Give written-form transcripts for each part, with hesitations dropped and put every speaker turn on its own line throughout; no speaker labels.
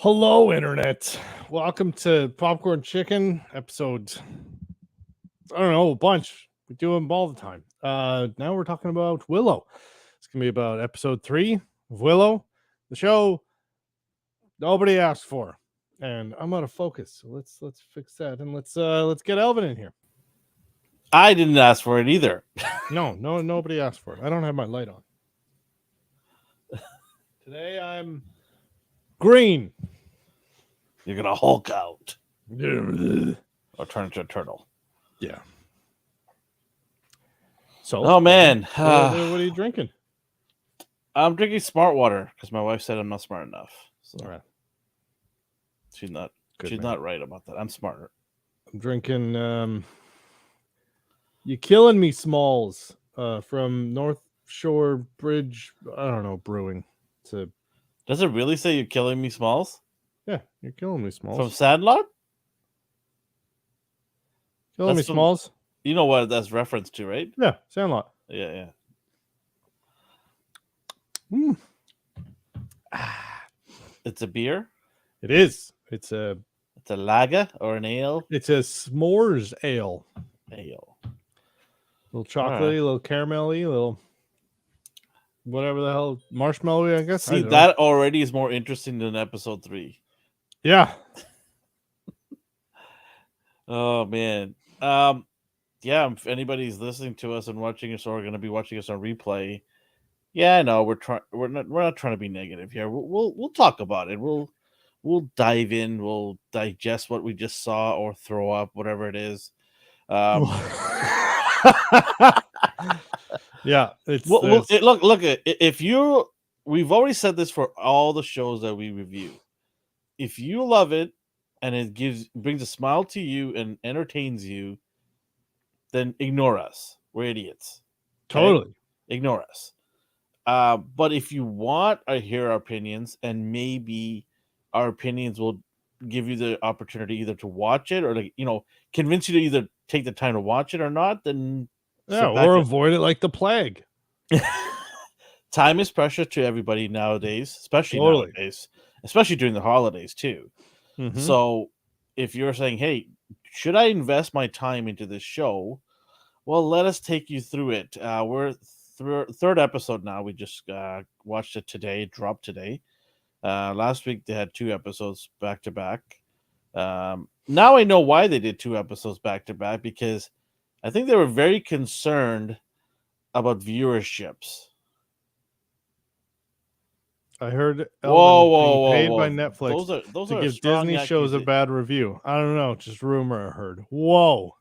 Hello, Internet. Welcome to Popcorn Chicken episode. I don't know, a bunch. We do them all the time. Now we're talking about Willow. It's gonna be about episode 3 of Willow, the show nobody asked for, and I'm out of focus. So let's fix that and let's get Elvin in here.
I didn't ask for it either.
No, nobody asked for it. I don't have my light on. Today I'm green.
You're gonna Hulk out
Yeah.
or turn into a turtle.
So,
Oh man,
what are you drinking?
I'm drinking smart water because my wife said I'm not smart enough. So
All right.
she's not.
Good
she's
man.
not right about that. I'm smarter.
I'm drinking You Killing Me Smalls from North Shore Bridge, I don't know, brewing.
Does it really say you're killing me, Smalls?
Yeah, You're Killing Me Smalls.
From Sandlot?
Killing Me
That's from-
Smalls?
You know what that's reference to, right?
Yeah, Sandlot.
Yeah.
Mm.
It's a beer.
It is. It's a
lager or an ale.
It's a s'mores ale.
Ale.
Little chocolatey, little caramelly, little whatever the hell, marshmallowy, I guess.
See, that already is more interesting than episode 3.
Yeah.
Oh man. Yeah, if anybody's listening to us and watching us or going to be watching us on replay, yeah, I know we're not trying to be negative here. We'll talk about it. We'll dive in. We'll digest what we just saw or throw up, whatever it is.
Yeah, it's
look. If we've already said this for all the shows that we review. If you love it and it brings a smile to you and entertains you, then ignore us. We're idiots.
Okay? Totally.
Ignore us. But if you want to hear our opinions, and maybe our opinions will give you the opportunity either to watch it or convince you to either take the time to watch it or not, then
or avoid it like the plague.
Time is precious to everybody nowadays, especially nowadays, especially during the holidays too.
Mm-hmm.
So if you're saying, hey, should I invest my time into this show? Well, let us take you through it. We're third episode now. We just watched it today. It dropped today. Last week they had 2 episodes back to back. Now I know why they did 2 episodes back to back, because I think they were very concerned about viewerships.
I heard
whoa,
paid by Netflix to give Disney shows a bad review. I don't know, just rumor I heard. Whoa.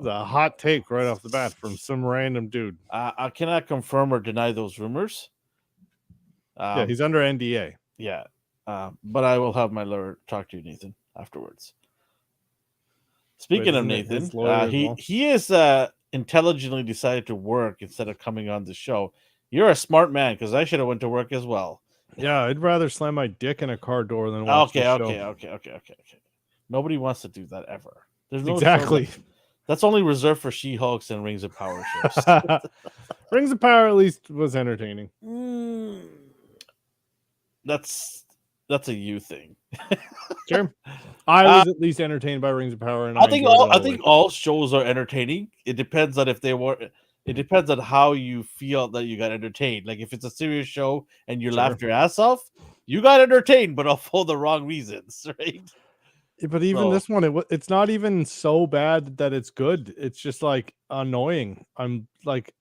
The hot take right off the bat from some random dude.
I cannot confirm or deny those rumors.
Yeah, he's under NDA.
Yeah, but I will have my lawyer talk to you, Nathan, afterwards. Speaking of Nathan, he is intelligently decided to work instead of coming on the show. You're a smart man, because I should have went to work as well.
Yeah, I'd rather slam my dick in a car door than watch the show.
Okay. Nobody wants to do that ever. There's no
exactly.
That's only reserved for She-Hulks and Rings of Power shows.
Rings of Power at least was entertaining.
That's a you thing.
Sure. I was at least entertained by Rings of Power, and
I think all shows are entertaining. It depends on if they were. It depends on how you feel that you got entertained. Like if it's a serious show and you laughed your ass off, you got entertained, but for the wrong reasons, right?
But even this one, it's not even so bad that it's good. It's just like annoying. I'm like,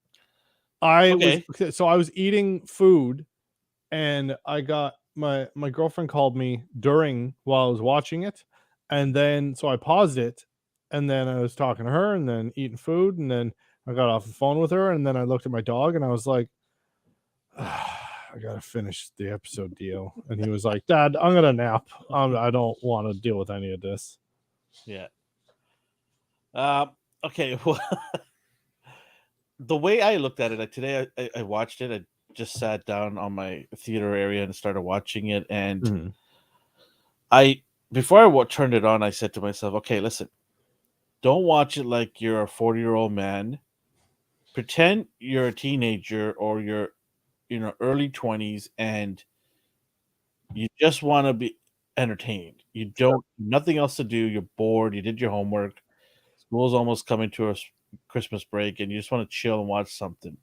I was eating food, and I got my girlfriend called me while I was watching it, and then so I paused it, and then I was talking to her, and then eating food, and then I got off the phone with her, and then I looked at my dog, and I was like, I gotta finish the episode, Dio. And he was like, Dad, I'm gonna nap. I don't want to deal with any of this.
Yeah. Okay. Well, the way I looked at it, today I watched it. I just sat down on my theater area and started watching it. And before I turned it on, I said to myself, okay, listen, don't watch it like you're a 40-year-old man. Pretend you're a teenager or you're early 20s, and you just want to be entertained. You don't nothing else to do. You're bored. You did your homework. School's almost coming to a Christmas break, and you just want to chill and watch something.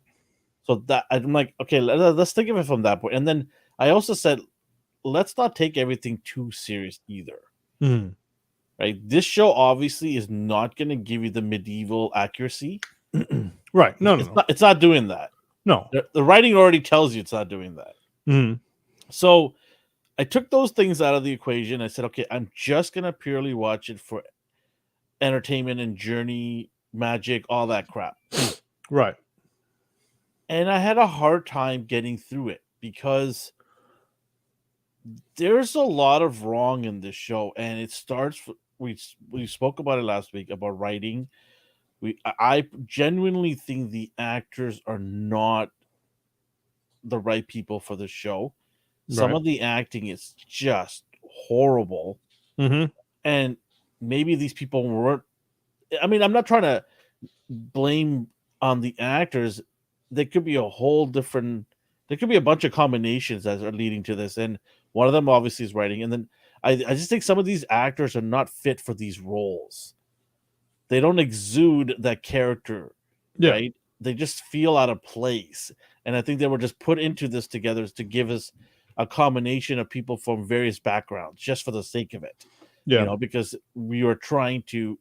So that I'm like, okay, let's think of it from that point. And then I also said, let's not take everything too serious either.
Mm-hmm.
Right? This show obviously is not going to give you the medieval accuracy.
Right? No,
it's not doing that.
No,
the writing already tells you it's not doing that.
Mm-hmm.
So I took those things out of the equation. I said, okay, I'm just going to purely watch it for entertainment and journey, magic, all that crap.
Right.
And I had a hard time getting through it because there's a lot of wrong in this show, and it starts. We spoke about it last week about writing. I genuinely think the actors are not the right people for the show. Some of the acting is just horrible, and maybe these people weren't. I mean, I'm not trying to blame on the actors. There could be a whole different. There could be a bunch of combinations that are leading to this, and one of them obviously is writing. And then I just think some of these actors are not fit for these roles. They don't exude that character, right? They just feel out of place. And I think they were just put into this together to give us a combination of people from various backgrounds just for the sake of it.
Yeah.
You know, because we are trying to,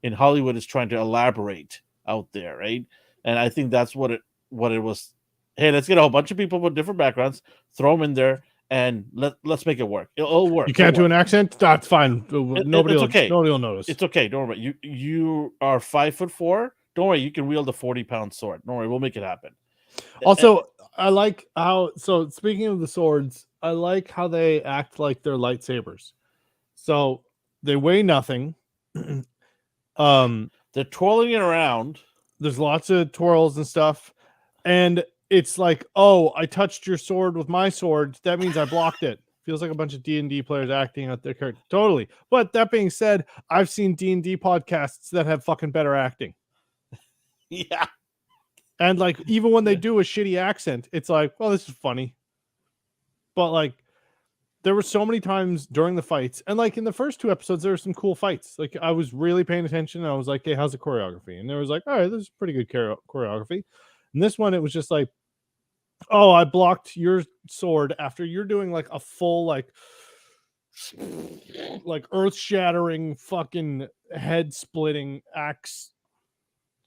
in Hollywood, is trying to elaborate out there, right? And I think that's what it was. Hey, let's get a whole bunch of people with different backgrounds, throw them in there, and let's make it work. It'll work.
You can't do an accent? That's fine. Nobody will notice.
It's okay. Don't worry. You are 5'4". Don't worry. You can wield a 40-pound sword. Don't worry. We'll make it happen.
Also, I like how. So speaking of the swords, I like how they act like they're lightsabers. So they weigh nothing.
They're twirling it around.
There's lots of twirls and stuff, and it's like, oh, I touched your sword with my sword. That means I blocked it. Feels like a bunch of D&D players acting out their character. Totally. But that being said, I've seen D&D podcasts that have fucking better acting.
Yeah.
And like, even when they do a shitty accent, it's like, well, this is funny. But like, there were so many times during the fights, and like in the first 2 episodes, there were some cool fights. Like I was really paying attention. And I was like, hey, how's the choreography? And there was like, all right, this is pretty good choreography. And this one, it was just like, oh, I blocked your sword after you're doing like a full, like earth-shattering, fucking head-splitting axe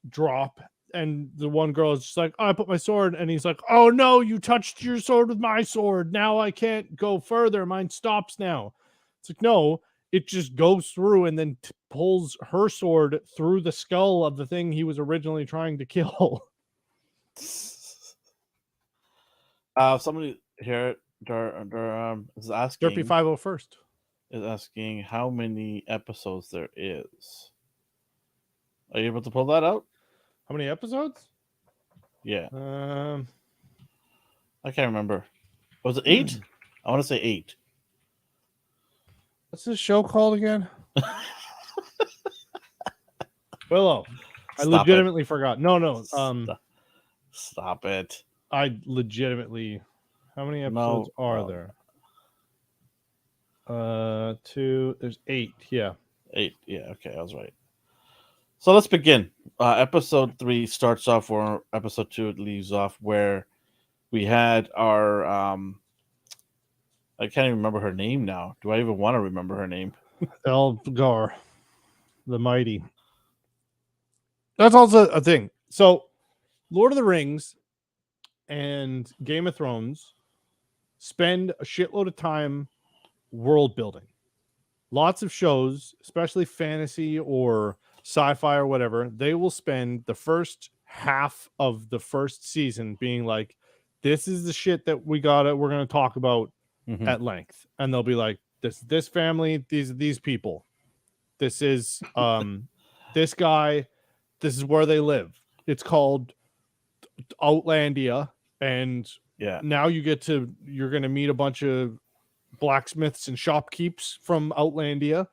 drop. And the one girl is just like, oh, I put my sword. And he's like, oh, no, you touched your sword with my sword. Now I can't go further. Mine stops now. It's like, no, it just goes through and then pulls her sword through the skull of the thing he was originally trying to kill.
Somebody here is asking.
Derpy 501st
is asking how many episodes there is. Are you able to pull that out?
How many episodes?
Yeah. I can't remember. Was it 8? I want to say 8.
What's this show called again? Willow. I legitimately forgot. No.
Stop it.
I legitimately. How many episodes are there? 2. There's 8. Yeah.
8. Yeah. Okay, I was right. So let's begin. Episode 3 starts off where episode 2 leaves off, where we had our I can't even remember her name now. Do I even want to remember her name?
Elgar, the Mighty. That's also a thing. So, Lord of the Rings and Game of Thrones spend a shitload of time world building. Lots of shows, especially fantasy or sci-fi or whatever, they will spend the first half of the first season being like, this is the shit that we're going to talk about at length. And they'll be like, this family, these people, this is this guy, this is where they live. It's called Outlandia, and now you're going to meet a bunch of blacksmiths and shopkeepers from Outlandia,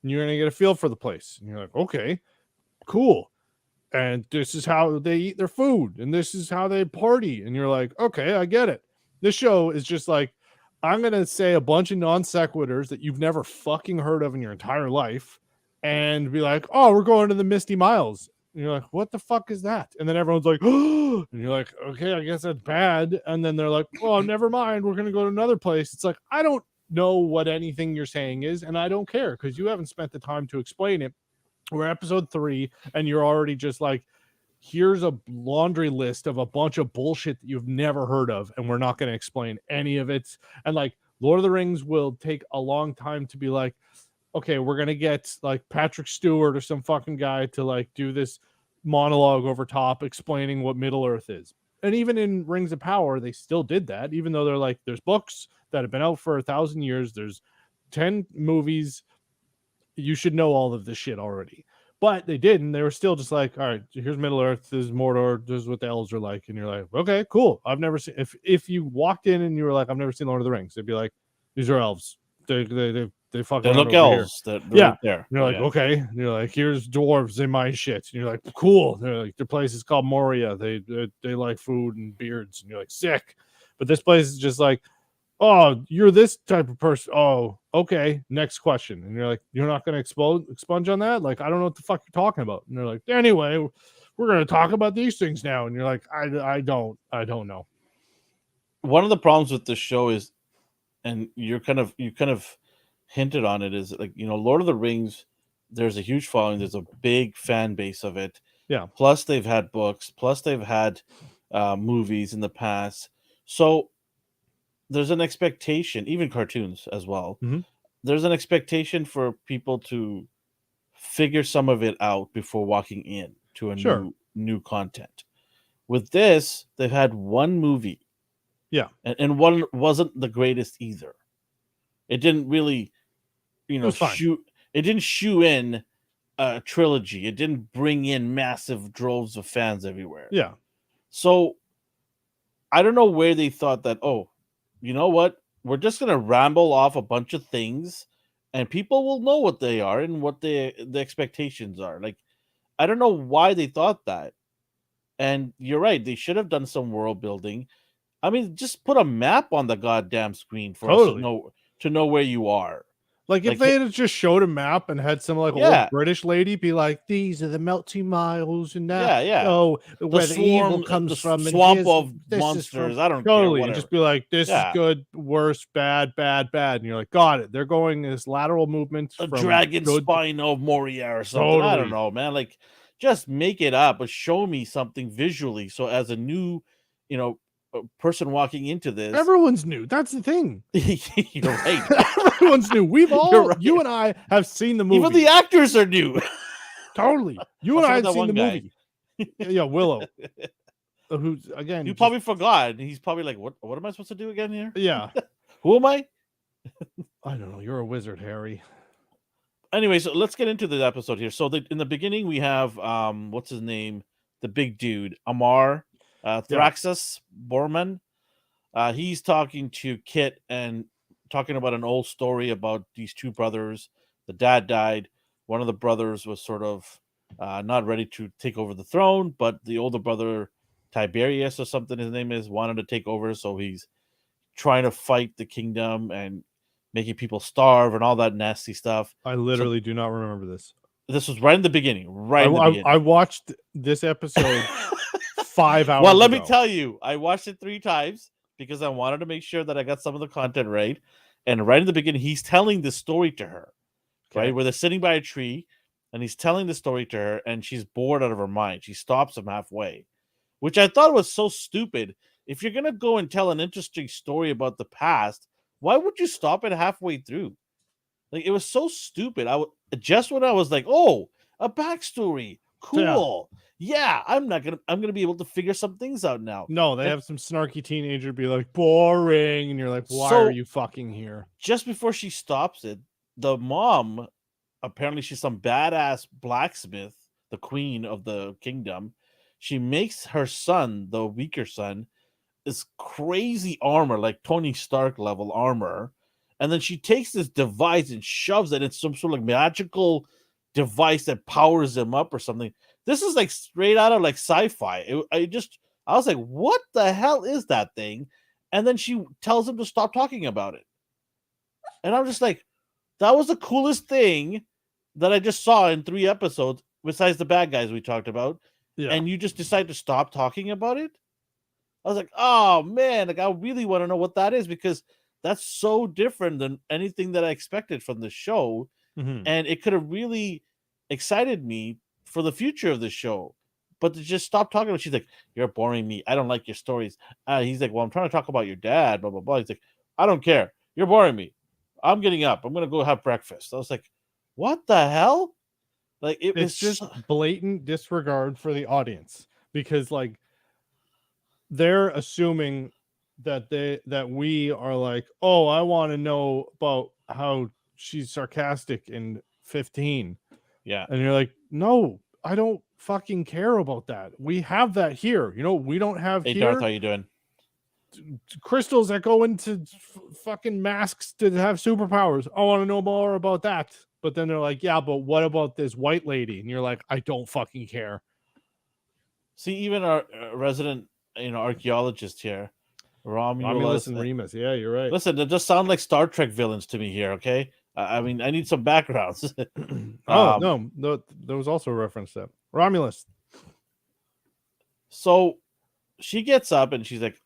and you're going to get a feel for the place. And you're like, okay, cool. And this is how they eat their food, and this is how they party. And you're like, okay, I get it. This show is just like, I'm going to say a bunch of non sequiturs that you've never fucking heard of in your entire life and be like, oh, we're going to the Misty Miles. And you're like, what the fuck is that? And then everyone's like, oh, and you're like, okay, I guess that's bad. And then they're like, oh, never mind. We're going to go to another place. It's like, I don't know what anything you're saying is, and I don't care because you haven't spent the time to explain it. We're episode 3, and you're already just like, here's a laundry list of a bunch of bullshit that you've never heard of, and we're not going to explain any of it. And like Lord of the Rings will take a long time to be like, okay, we're going to get like Patrick Stewart or some fucking guy to like do this monologue over top explaining what Middle Earth is. And even in Rings of Power, they still did that, even though they're like, there's books that have been out for 1,000 years, there's 10 movies, you should know all of this shit already. But they didn't. They were still just like, all right, here's Middle Earth, this is Mordor, this is what the elves are like. And you're like, okay, cool. I've never seen, if you walked in and you were like, I've never seen Lord of the Rings, they'd be like, these are elves. They fuck
They
around
look
over
elves.
here.
They're right there.
And you're like, okay. And you're like, here's dwarves in my shit. And you're like, cool. They're like, their place is called Moria. They like food and beards. And you're like, sick. But this place is just like, oh, you're this type of person. Oh, okay. Next question. And you're like, you're not going to expunge on that? Like, I don't know what the fuck you're talking about. And they're like, anyway, we're going to talk about these things now. And you're like, I don't know.
One of the problems with this show is, and you kind of hinted on it, is like, Lord of the Rings, there's a huge following. There's a big fan base of it.
Yeah.
Plus they've had books. Plus they've had movies in the past. So there's an expectation, even cartoons as well.
Mm-hmm.
There's an expectation for people to figure some of it out before walking in to a new content. With this, they've had one movie.
Yeah.
And one wasn't the greatest either. It didn't really, it didn't shoe in a trilogy. It didn't bring in massive droves of fans everywhere.
Yeah.
So I don't know where they thought that, oh, you know what? We're just going to ramble off a bunch of things and people will know what they are and what the expectations are. Like, I don't know why they thought that. And you're right. They should have done some world building. I mean, just put a map on the goddamn screen for us to know where you are.
Like if they had just showed a map and had some old British lady be like, these are the melting miles and that, where the evil comes from,
swamp of monsters. I don't care.
And just be like, this is good, worse, bad, and you're like, got it. They're going this lateral movement.
The dragon spine of Moria or something. I don't know, man. Like, just make it up, but show me something visually. So as a new, person walking into this,
everyone's new. That's the thing.
You're right.
Everyone's new. We've all, you and I have seen the movie.
Even the actors are new.
Totally. You and I have seen the movie. Yeah, Willow. Who's again?
You probably forgot. He's probably like, what am I supposed to do again here?
Yeah.
Who am I?
I don't know. You're a wizard, Harry.
Anyway, so let's get into the episode here. So in the beginning, we have what's his name? The big dude, Amar. Thraxus Borman. He's talking to Kit and talking about an old story about these two brothers. The dad died. One of the brothers was sort of not ready to take over the throne, but the older brother, Tiberius or something his name is, wanted to take over. So he's trying to fight the kingdom and making people starve and all that nasty stuff.
I literally do not remember this.
This was right in the beginning.
I watched this episode 5 hours
Well, let
ago.
me tell you, I watched it 3 times because I wanted to make sure that I got some of the content right. And right in the beginning, he's telling the story to her, right? Where they're sitting by a tree and he's telling the story to her and she's bored out of her mind. She stops him halfway, which I thought was so stupid. If you're going to go and tell an interesting story about the past, why would you stop it halfway through? Like, it was so stupid. Just when I was like, oh, a backstory. Cool. Yeah, I'm gonna be able to figure some things out now.
No, they have some snarky teenager be like, boring, and you're like, why are you fucking here?
Just before she stops it, the mom, apparently she's some badass blacksmith, the queen of the kingdom. She makes her son, the weaker son, this crazy armor, like Tony Stark level armor, and then she takes this device and shoves it in some sort of magical device that powers him up or something. This is like straight out of like sci-fi. I was like, what the hell is that thing? and then she tells him to stop talking about it. And I'm just like, that was the coolest thing that I just saw in 3 episodes, besides the bad guys we talked about. Yeah. And you just decide to stop talking about it? I was like, oh man, like I really want to know what that is, because that's so different than anything that I expected from the show. And it could have really excited me for the future of the show. But to just stop talking about it, she's like, you're boring me. I don't like your stories. He's like, well, I'm trying to talk about your dad, blah, blah, blah. He's like, I don't care. You're boring me. I'm getting up. I'm going to go have breakfast. I was like, what the hell? Like, it's
just blatant disregard for the audience, because like they're assuming that we are like, oh, I want to know about how she's sarcastic in 15.
Yeah.
And you're like, no, I don't fucking care about that. We have that here. You know, we don't have
hey,
here.
Darth, how you doing?
Crystals that go into fucking masks to have superpowers. I want to know more about that. But then they're like, yeah, but what about this white lady? And you're like, I don't fucking care.
See, even our resident, archaeologist here,
Romulus and Remus. Yeah, you're right.
Listen, they just sound like Star Trek villains to me here, okay? I mean, I need some backgrounds.
No, there was also a reference to that. Romulus.
So she gets up and she's like,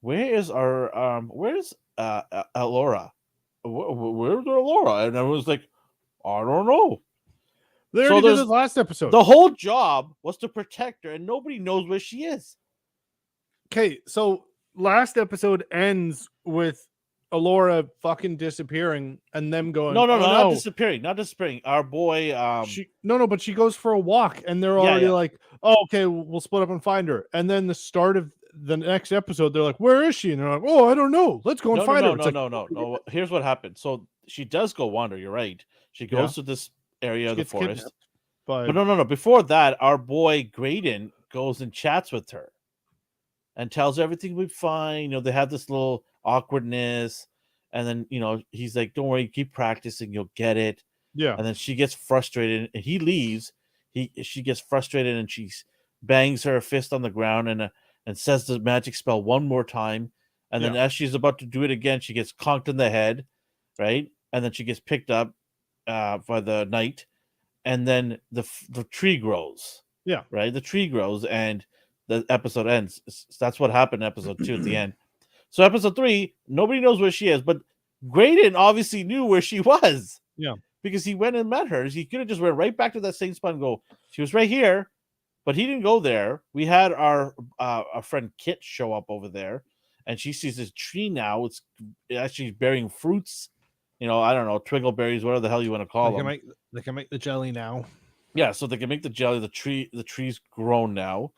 where's Alora? Where's Alora? And everyone's like, I don't know.
They already did this last episode.
The whole job was to protect her, and nobody knows where she is.
Okay, so last episode ends with Alora fucking disappearing and them going,
no, not disappearing. Our boy,
but she goes for a walk and they're already like, oh, okay, we'll split up and find her. And then the start of the next episode, they're like, where is she? And they're like, oh, I don't know. Let's go and find her.
No. Here's what happened. So she does go wander. You're right. She goes to this area of the forest. But no. Before that, our boy Graydon goes and chats with her and tells her everything will be fine. They have this little awkwardness, and then he's like, don't worry, keep practicing, you'll get it.
Yeah.
And then she gets frustrated and he leaves. She gets frustrated and she bangs her fist on the ground and says the magic spell one more time, and then as she's about to do it again, she gets conked in the head, right? And then she gets picked up by the knight, and then the tree grows.
Yeah.
Right? The tree grows and the episode ends. That's what happened in episode 2 at the end. So episode 3, nobody knows where she is, but Graydon obviously knew where she was.
Yeah.
Because he went and met her. He could have just went right back to that same spot and go, she was right here, but he didn't go there. We had our friend Kit show up over there, and she sees this tree now. It's actually bearing fruits. I don't know, twiggleberries, whatever the hell you want to call them.
They can make the jelly now.
Yeah, so they can make the jelly. The tree's grown now.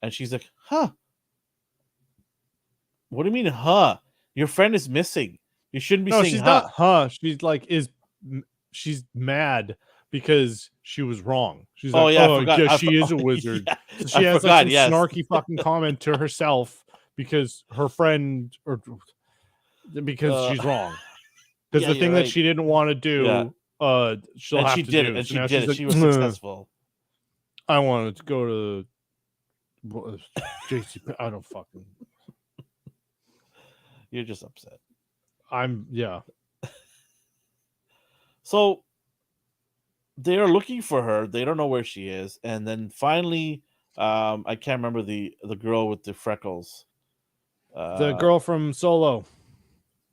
And she's like, huh? What do you mean, huh? Your friend is missing. You shouldn't be saying
she's
huh.
Not huh. She's like, she's mad because she was wrong. She's like, she is a wizard. Yeah, so she has like some snarky fucking comment to herself because her friend, or because she's wrong. Because the thing that she didn't want to do, she'll have to do.
And she did it. She was successful.
I wanted to go to JC. I don't fucking.
You're just upset.
Yeah.
So they are looking for her. They don't know where she is, and then finally, I can't remember the girl with the freckles.
The girl from Solo.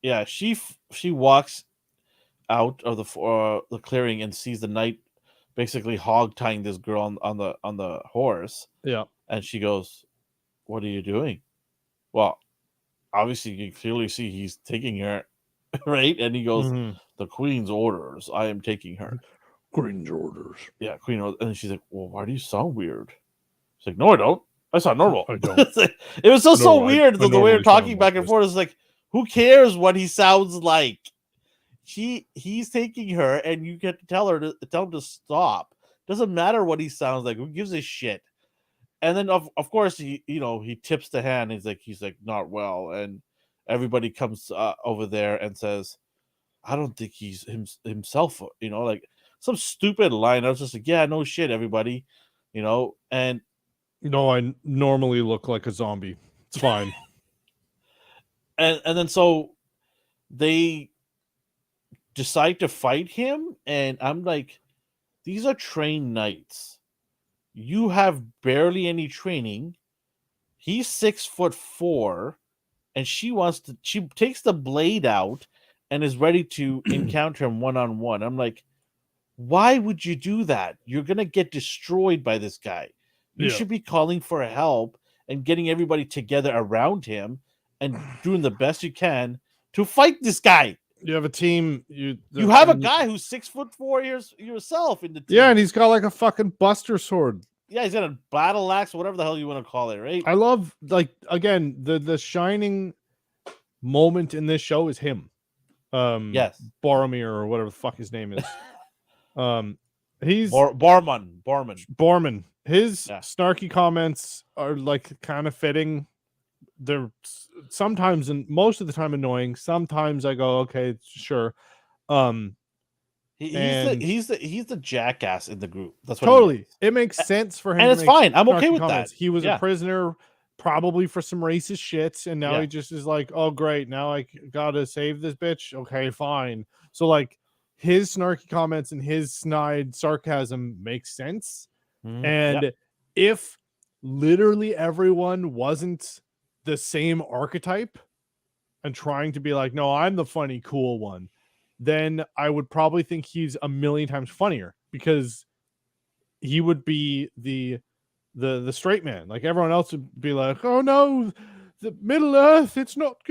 Yeah, she walks out of the clearing and sees the knight basically hog tying this girl on the horse.
Yeah,
and she goes, "What are you doing?" Well, obviously you clearly see he's taking her, right? And he goes, "The Queen's orders. I am taking her."
Queen's orders.
Yeah, Queen orders. And she's like, "Well, why do you sound weird?" She's like, "No, I don't. I sound normal."
I don't.
It was so weird the way we're talking back and forth. It's like, who cares what he sounds like? He's taking her, and you get to tell him to stop. Doesn't matter what he sounds like. Who gives a shit? And then of course he tips the hand. He's like not well, and everybody comes over there and says, "I don't think he's himself." Like some stupid line. I was just like, "Yeah, no shit, everybody," and.
No, I normally look like a zombie. It's fine.
And then so they decide to fight him, and I'm like, these are trained knights. You have barely any training. He's 6'4", and she takes the blade out and is ready to encounter him one-on-one. I'm like, why would you do that? You're gonna get destroyed by this guy. You should be calling for help and getting everybody together around him and doing the best you can to fight this guy.
You have a team.
You have a guy who's 6'4" yourself in the team.
Yeah, and he's got like a fucking buster sword.
Yeah, he's got a battle axe, whatever the hell you want to call it, right?
I love, like, again, the shining moment in this show is him.
Yes,
Boromir, or whatever the fuck his name is. He's
Borman.
His snarky comments are like kind of fitting. They're sometimes, and most of the time, annoying. Sometimes I go, okay, sure.
He's the jackass in the group. That's what
totally. It makes sense for him,
and it's fine. I'm okay with that.
He was a prisoner, probably for some racist shit, and now he just is like, oh great, now I gotta save this bitch. Okay, fine. So like, his snarky comments and his snide sarcasm makes sense. And if literally everyone wasn't the same archetype and trying to be like, no, I'm the funny, cool one, then I would probably think he's a million times funnier, because he would be the straight man. Like, everyone else would be like, oh no, the Middle Earth, it's not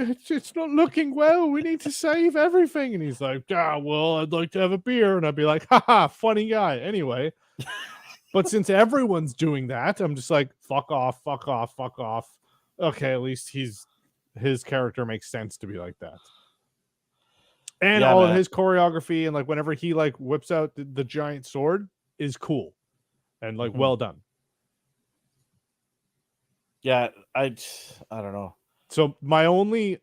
looking well. We need to save everything. And he's like, well, I'd like to have a beer. And I'd be like, haha, funny guy. Anyway. But since everyone's doing that, I'm just like, fuck off. Okay, at least his character makes sense to be like that. And all of his choreography, and like whenever he like whips out the giant sword, is cool and like well done.
Yeah, I don't know.
So my only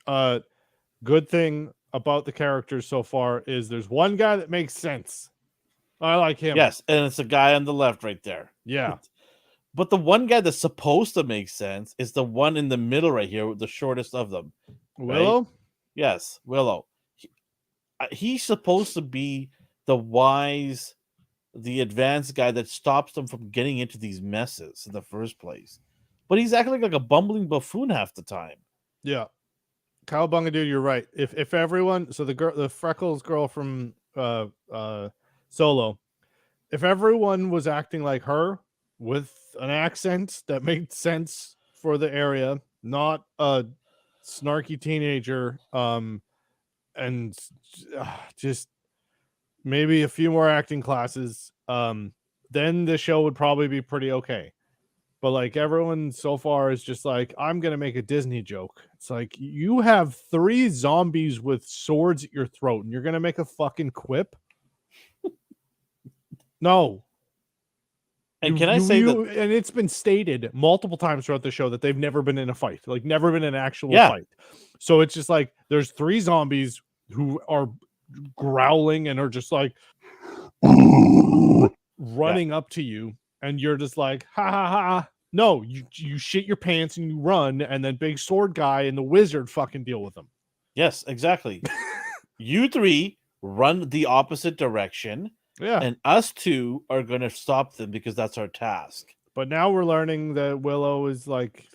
good thing about the characters so far is there's one guy that makes sense. I like him.
Yes, and it's the guy on the left right there.
Yeah.
But the one guy that's supposed to make sense is the one in the middle right here, the shortest of them.
Willow?
Right? Yes, Willow. He's supposed to be the wise, the advanced guy that stops them from getting into these messes in the first place. But he's acting like a bumbling buffoon half the time.
Yeah. Cowabunga dude, you're right. If everyone, so the freckles girl from Solo, if everyone was acting like her with an accent that made sense for the area, not a snarky teenager, and just maybe a few more acting classes, then the show would probably be pretty okay. But like, everyone so far is just like, I'm gonna make a Disney joke. It's like, you have 3 zombies with swords at your throat and you're gonna make a fucking quip? No.
And can I say that?
And it's been stated multiple times throughout the show that they've never been in a fight, like never been in an actual fight. So it's just like, there's 3 zombies who are growling and are just like running up to you, and you're just like, ha ha ha. No, you shit your pants and you run, and then big sword guy and the wizard fucking deal with them.
Yes, exactly. You 3 run the opposite direction.
Yeah.
And us 2 are going to stop them because that's our task.
But now we're learning that Willow is like,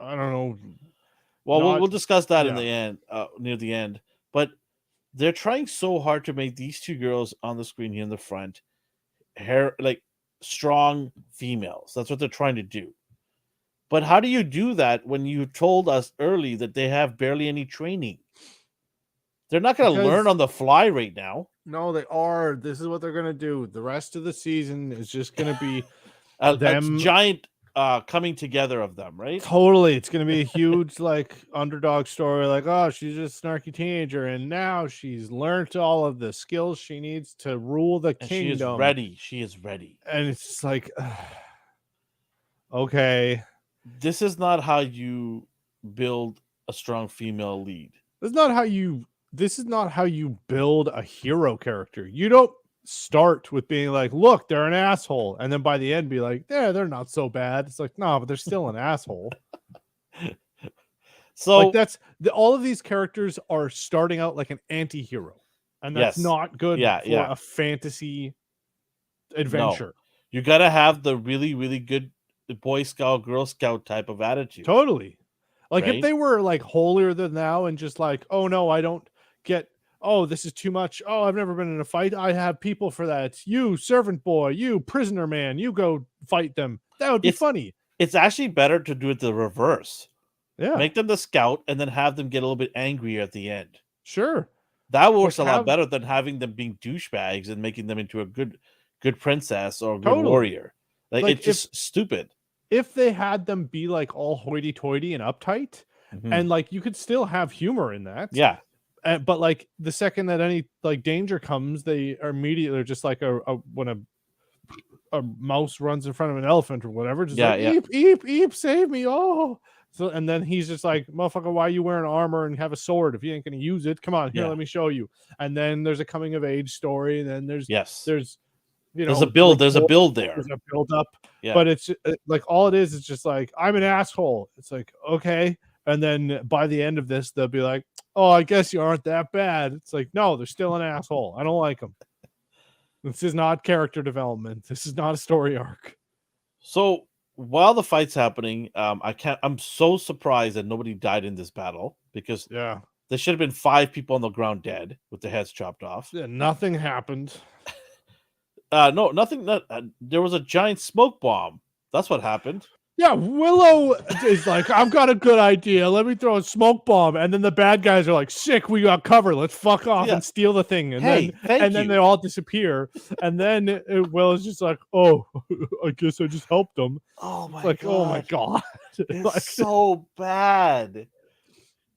I don't know.
Well, we'll discuss that in the end, near the end. But they're trying so hard to make these 2 girls on the screen here in the front, like strong females. That's what they're trying to do. But how do you do that when you told us early that they have barely any training? They're not going to learn on the fly right now.
No, they are. This is what they're going to do. The rest of the season is just going to be
a giant coming together of them, right?
Totally. It's going to be a huge like underdog story. Like, oh, she's just a snarky teenager, and now she's learned all of the skills she needs to rule the kingdom.
She is ready. She is ready.
And it's just like, okay.
This is not how you build a strong female lead.
This is not how you build a hero character. You don't start with being like, look, they're an asshole, and then by the end be like, yeah, they're not so bad. It's like, no, but they're still an asshole.
So
like that's all of these characters are starting out like an anti-hero, and that's
yes,
not good for a fantasy
no,
adventure.
you gotta have the really, really good Boy Scout, Girl Scout type of attitude.
Totally. Like if
right?
they were like holier than thou and just like, oh no, I don't get. Oh, this is too much. Oh, I've never been in a fight. I have people for that. You servant boy, you prisoner man, you go fight them. That would be
It's
funny.
it's actually better to do it the reverse.
Yeah,
Make them the scout and then have them get a little bit angrier at the end.
sure.
That
Like
works a lot
have
better than having them being douchebags and making them into a good princess or a good
totally.
warrior. Like
Like
it's just stupid.
if they had them be like all hoity-toity and uptight,
Mhm.
and like you could still have humor in that.
Yeah.
But like the second that any like danger comes, they are immediately just like when a mouse runs in front of an elephant or whatever, just like
Yeah.
eep, eep, eep, save me. Oh, so and then he's just like, motherfucker, why are you wearing armor and have a sword if you ain't gonna use it? Come on, here,
Yeah.
let me show you. And then there's a coming of age story, and then there's
Yes.
you
There's
know
a build. There's a build there.
there's a build up,
Yeah.
but it's like all it is just like, I'm an asshole. It's like, okay. And then by the end of this, they'll be like, oh, I guess you aren't that bad. It's like, no, they're still an asshole. I don't like them. This is not character development. This is not a story arc.
So while the fight's happening, I'm so surprised that nobody died in this battle because
Yeah.
there should have been 5 people on the ground dead with their heads chopped off.
Yeah, nothing happened.
No, nothing. There was a giant smoke bomb. That's what happened.
Yeah, Willow is like, I've got a good idea. Let me throw a smoke bomb, and then the bad guys are like, "Sick, we got cover. Let's fuck off
Yeah.
and steal the thing." And
Hey,
then they all disappear. And then Willow's just like, "Oh, I guess I just helped them."
Oh my
Like,
god!
oh my god,
It's
like,
so bad.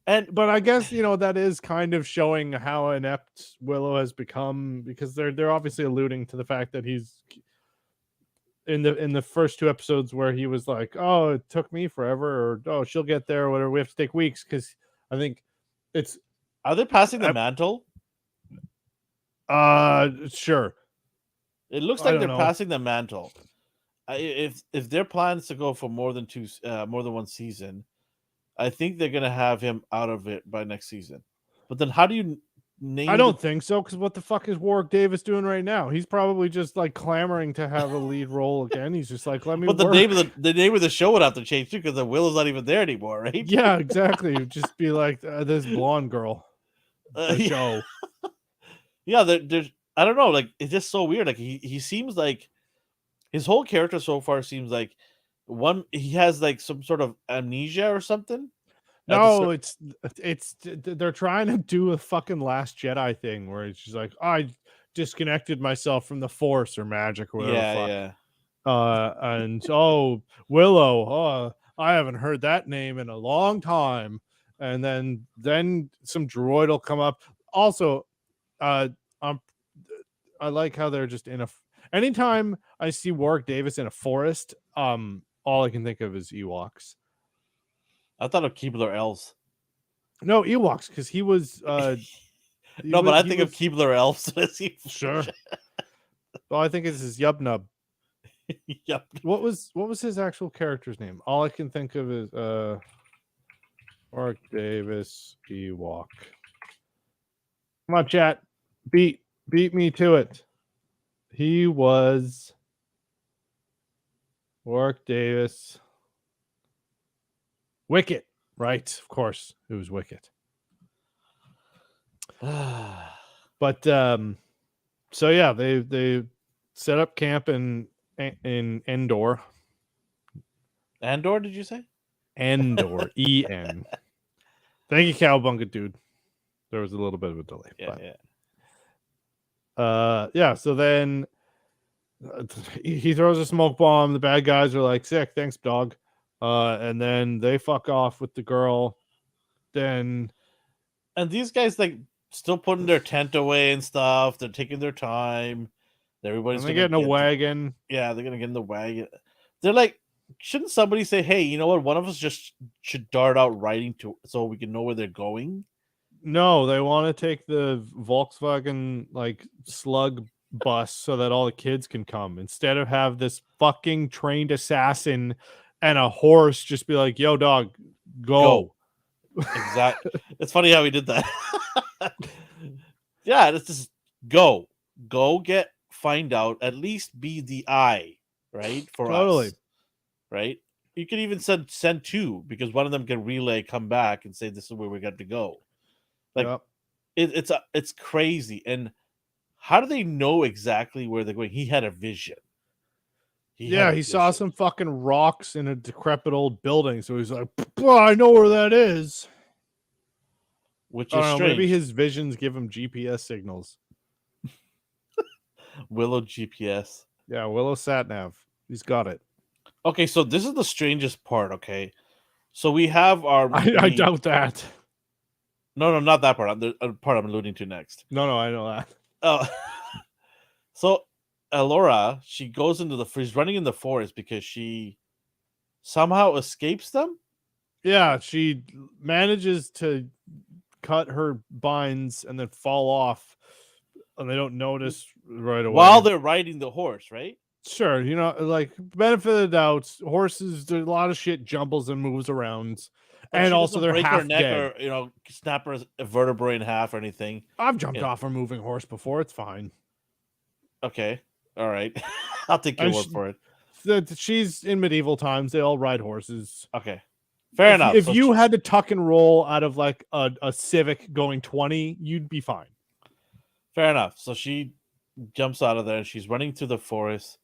but I guess that is kind of showing how inept Willow has become, because they're obviously alluding to the fact that he's in the first 2 episodes where he was like, oh, it took me forever, or oh, she'll get there, or whatever, we have to take weeks, because I think it's
Are they passing the mantle?
Sure.
It looks like they're passing the mantle. If their plan is to go for more than one season, I think they're gonna have him out of it by next season. But then how do you name?
I don't think so, because what the fuck is Warwick Davis doing right now? He's probably just like clamoring to have a lead role again. He's just like, let me.
But the name of the show would have to change too, because the Willow's not even there anymore, right?
Yeah, exactly. It'd just be like this blonde girl. The show.
Yeah, there's I don't know, like it's just so weird. Like he seems like his whole character so far seems like he has like some sort of amnesia or something.
No, it's they're trying to do a fucking Last Jedi thing where it's just like, I disconnected myself from the Force or magic or whatever.
Yeah.
And Willow, I haven't heard that name in a long time. And then some droid will come up. Also, I like how they're just in anytime I see Warwick Davis in a forest, all I can think of is Ewoks.
I thought of Keebler Elves.
No, Ewoks, because he was
but I think of Keebler Elves.
Sure. Well, I think it's his Yub.
Yep.
What was his actual character's name? All I can think of is Warwick Davis Ewok. Come on, chat. Beat me to it. He was Warwick Davis. Wicket, right? Of course, it was Wicket. But so yeah, they set up camp in Endor.
Andor, did you say?
Endor, E-N. Thank you, Cowabunga, dude. There was a little bit of a delay. Yeah. So then he throws a smoke bomb. The bad guys are like, sick, thanks, dog. And then they fuck off with the girl. And
these guys like still putting their tent away and stuff. They're taking their time. Everybody's
gonna get in a wagon.
Yeah, they're gonna get in the wagon. They're like, shouldn't somebody say, hey, you know what? One of us just should dart out riding so we can know where they're going?
No, they want to take the Volkswagen like slug bus so that all the kids can come, instead of have this fucking trained assassin and a horse just be like, yo, dog, go.
Exactly. It's funny how he did that. Yeah, let's just go find out, at least be the eye, right? For
Totally.
us, right? You can even send two, because one of them can relay, come back and say, this is where we got to go. Like,
Yep.
it's crazy. And how do they know exactly where they're going? He had a vision.
He saw some fucking rocks in a decrepit old building, so he's like, well, I know where that is.
Which is strange.
Maybe his visions give him GPS signals.
Willow GPS.
Yeah, Willow sat nav. He's got it.
Okay, so this is the strangest part, okay? So we have our...
I doubt that.
No, not that part. The part I'm alluding to next.
No, I know that.
Oh. So Elora, she goes into she's running in the forest because she somehow escapes them?
Yeah, she manages to cut her binds and then fall off, and they don't notice right away.
While they're riding the horse, right?
Sure, like, benefit of the doubt, horses, a lot of shit jumbles and moves around.
But
and also they're
break
half
her neck
dead.
Or snap her vertebrae in half or anything.
I've jumped off a moving horse before. It's fine.
Okay. All right. I'll take your word for
it. She's in medieval times. They all ride horses.
Okay. Fair enough.
If you had to tuck and roll out of like a Civic going 20, you'd be fine.
Fair enough. So she jumps out of there and she's running through the forest.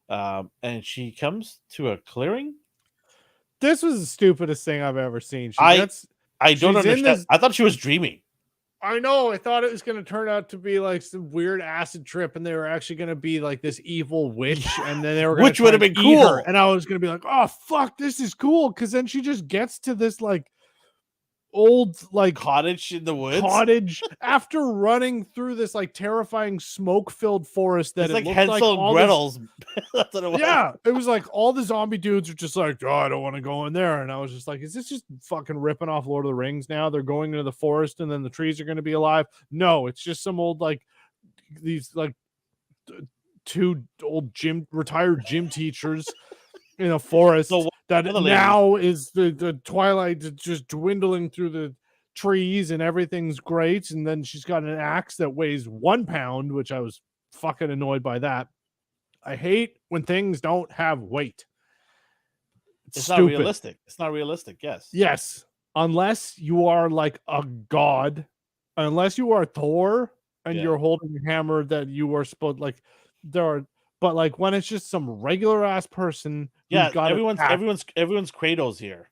And she comes to a clearing.
This was the stupidest thing I've ever seen.
I don't understand. I thought she was dreaming.
I know. I thought it was going to turn out to be like some weird acid trip, and they were actually going to be like this evil witch, and then they were
which would have been cool.
Her, and I was going to be like, "Oh fuck, this is cool," because then she just gets to this like old like
cottage in the woods.
After running through this like terrifying smoke-filled forest that
it's like Hansel and Gretel's.
That's what it was. Yeah, it was like all the zombie dudes are just like, oh, I don't want to go in there, and I was just like, is this just fucking ripping off Lord of the Rings now? They're going into the forest and then the trees are going to be alive. No, it's just some old like these like two old retired gym teachers in a forest that now is the twilight just dwindling through the trees and everything's great. And then she's got an axe that weighs 1 pound, which I was fucking annoyed by that. I hate when things don't have weight.
It's not realistic. It's not realistic.
Yes. Unless you are like a god, unless you are Thor and you're holding a hammer that you are supposed like but like when it's just some regular ass person,
everyone's Kratos here.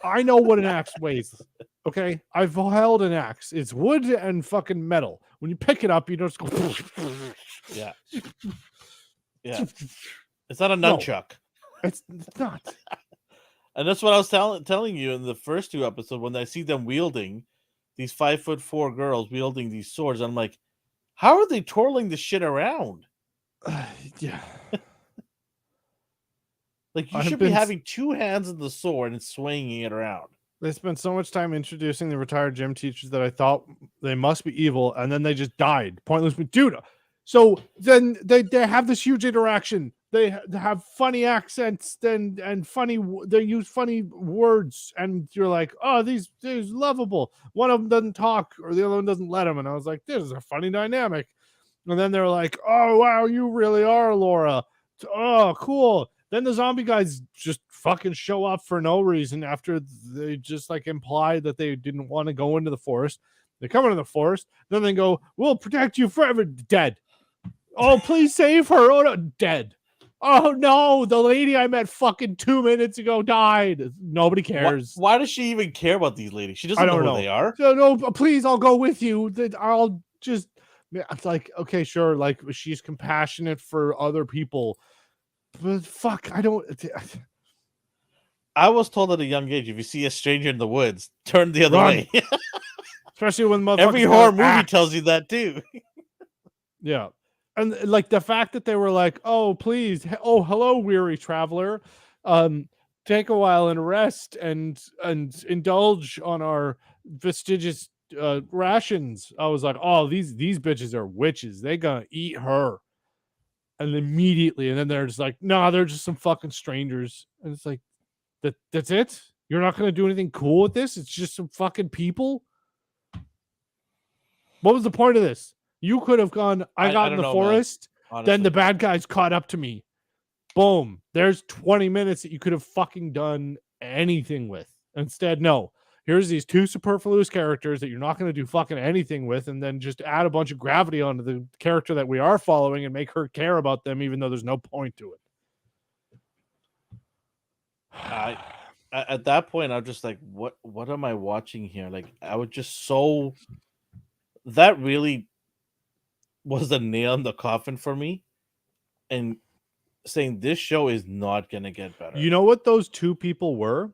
I know what an axe weighs. Okay, I've held an axe. It's wood and fucking metal. When you pick it up, you just go.
Yeah. It's not a nunchuck.
No, it's not.
And that's what I was telling you in the first two episodes when I see them wielding these 5'4" girls wielding these swords. I'm like, how are they twirling this shit around?
Yeah.
Like you should be having two hands in the sword and swinging it around.
They spent so much time introducing the retired gym teachers that I thought they must be evil, and then they just died. Pointless, dude. So then they have this huge interaction. They have funny accents and funny. They use funny words, and you're like, oh, these lovable. One of them doesn't talk, or the other one doesn't let him. And I was like, this is a funny dynamic. And then they're like, oh wow, you really are Laura. Oh, cool. Then the zombie guys just fucking show up for no reason after they just like implied that they didn't want to go into the forest. They come into the forest, then they go, we'll protect you forever. Dead. Oh, please save her. Oh, no, dead. Oh, no, the lady I met fucking 2 minutes ago died. Nobody cares.
Why does she even care about these ladies? She doesn't know who they are.
So, no, please, I'll go with you. I'll just... It's like, okay, sure, like, she's compassionate for other people. But fuck, I don't...
I was told at a young age, if you see a stranger in the woods, turn the other way.
Especially when
every horror movie tells you that too.
Yeah. And like the fact that they were like, oh, please, oh, hello, weary traveler. Take a while and rest and indulge on our vestigious rations. I was like, oh, these bitches are witches. They gonna eat her. And immediately, and then they're just like, no, they're just some fucking strangers. And it's like, that's it? You're not going to do anything cool with this? It's just some fucking people? What was the point of this? You could have gone, I got in the forest, then the bad guys caught up to me. Boom. There's 20 minutes that you could have fucking done anything with. Instead, no. Here's these two superfluous characters that you're not going to do fucking anything with, and then just add a bunch of gravity onto the character that we are following and make her care about them, even though there's no point to
it. At that point, I'm just like, what am I watching here? Like, I was just so... That really was the nail in the coffin for me. And saying this show is not going to get better.
You know what those two people were?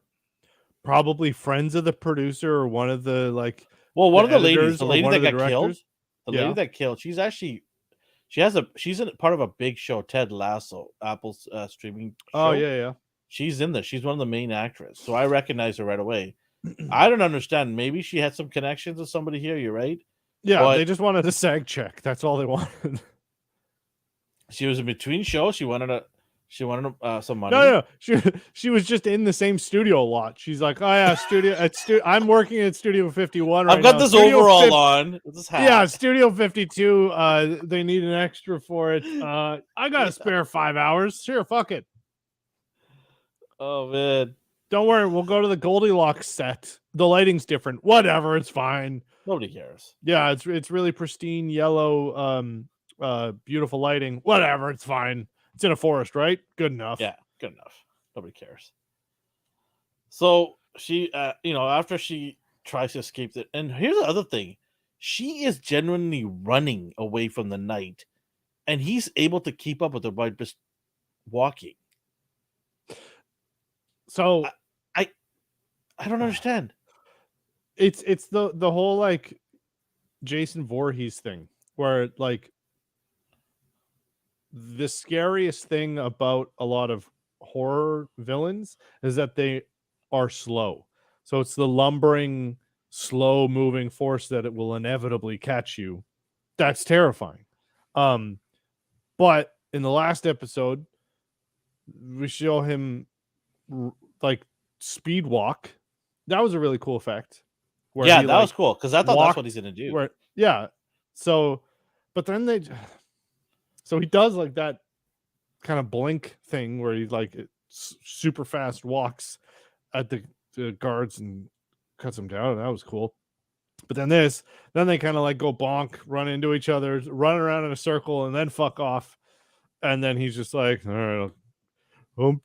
Probably friends of the producer or one of the, like...
Well, one of the ladies, the lady that got killed. The
lady
that killed, she's in part of a big show, Ted Lasso, Apple's streaming show.
Oh, yeah.
She's in there. She's one of the main actors. So I recognize her right away. I don't understand. Maybe she had some connections with somebody here. You're right.
Yeah, but they just wanted a SAG check. That's all they wanted.
She was in between shows. She wanted some money.
No. She was just in the same studio a lot. She's like, oh yeah, I'm working at Studio 51 right now.
I've got this overall on. This hat.
Yeah, Studio 52. They need an extra for it. I got a spare 5 hours. Sure, fuck it.
Oh man.
Don't worry, we'll go to the Goldilocks set. The lighting's different. Whatever, it's fine.
Nobody cares.
Yeah, it's really pristine yellow, beautiful lighting. Whatever, it's fine. It's in a forest, right? Good enough.
Yeah, good enough. Nobody cares. So she, after she tries to escape it, and here's the other thing: she is genuinely running away from the night, and he's able to keep up with her by just walking.
So
I don't understand.
It's the whole like Jason Voorhees thing where like the scariest thing about a lot of horror villains is that they are slow. So it's the lumbering, slow moving force that it will inevitably catch you. That's terrifying. But in the last episode, we show him like speed walk. That was a really cool effect.
Yeah, that was cool because I thought that's what he's gonna do.
So, but then so he does like that kind of blink thing where he like super fast walks at the guards and cuts them down. That was cool. But then they kind of like go bonk, run into each other, run around in a circle, and then fuck off. And then he's just like, all right, and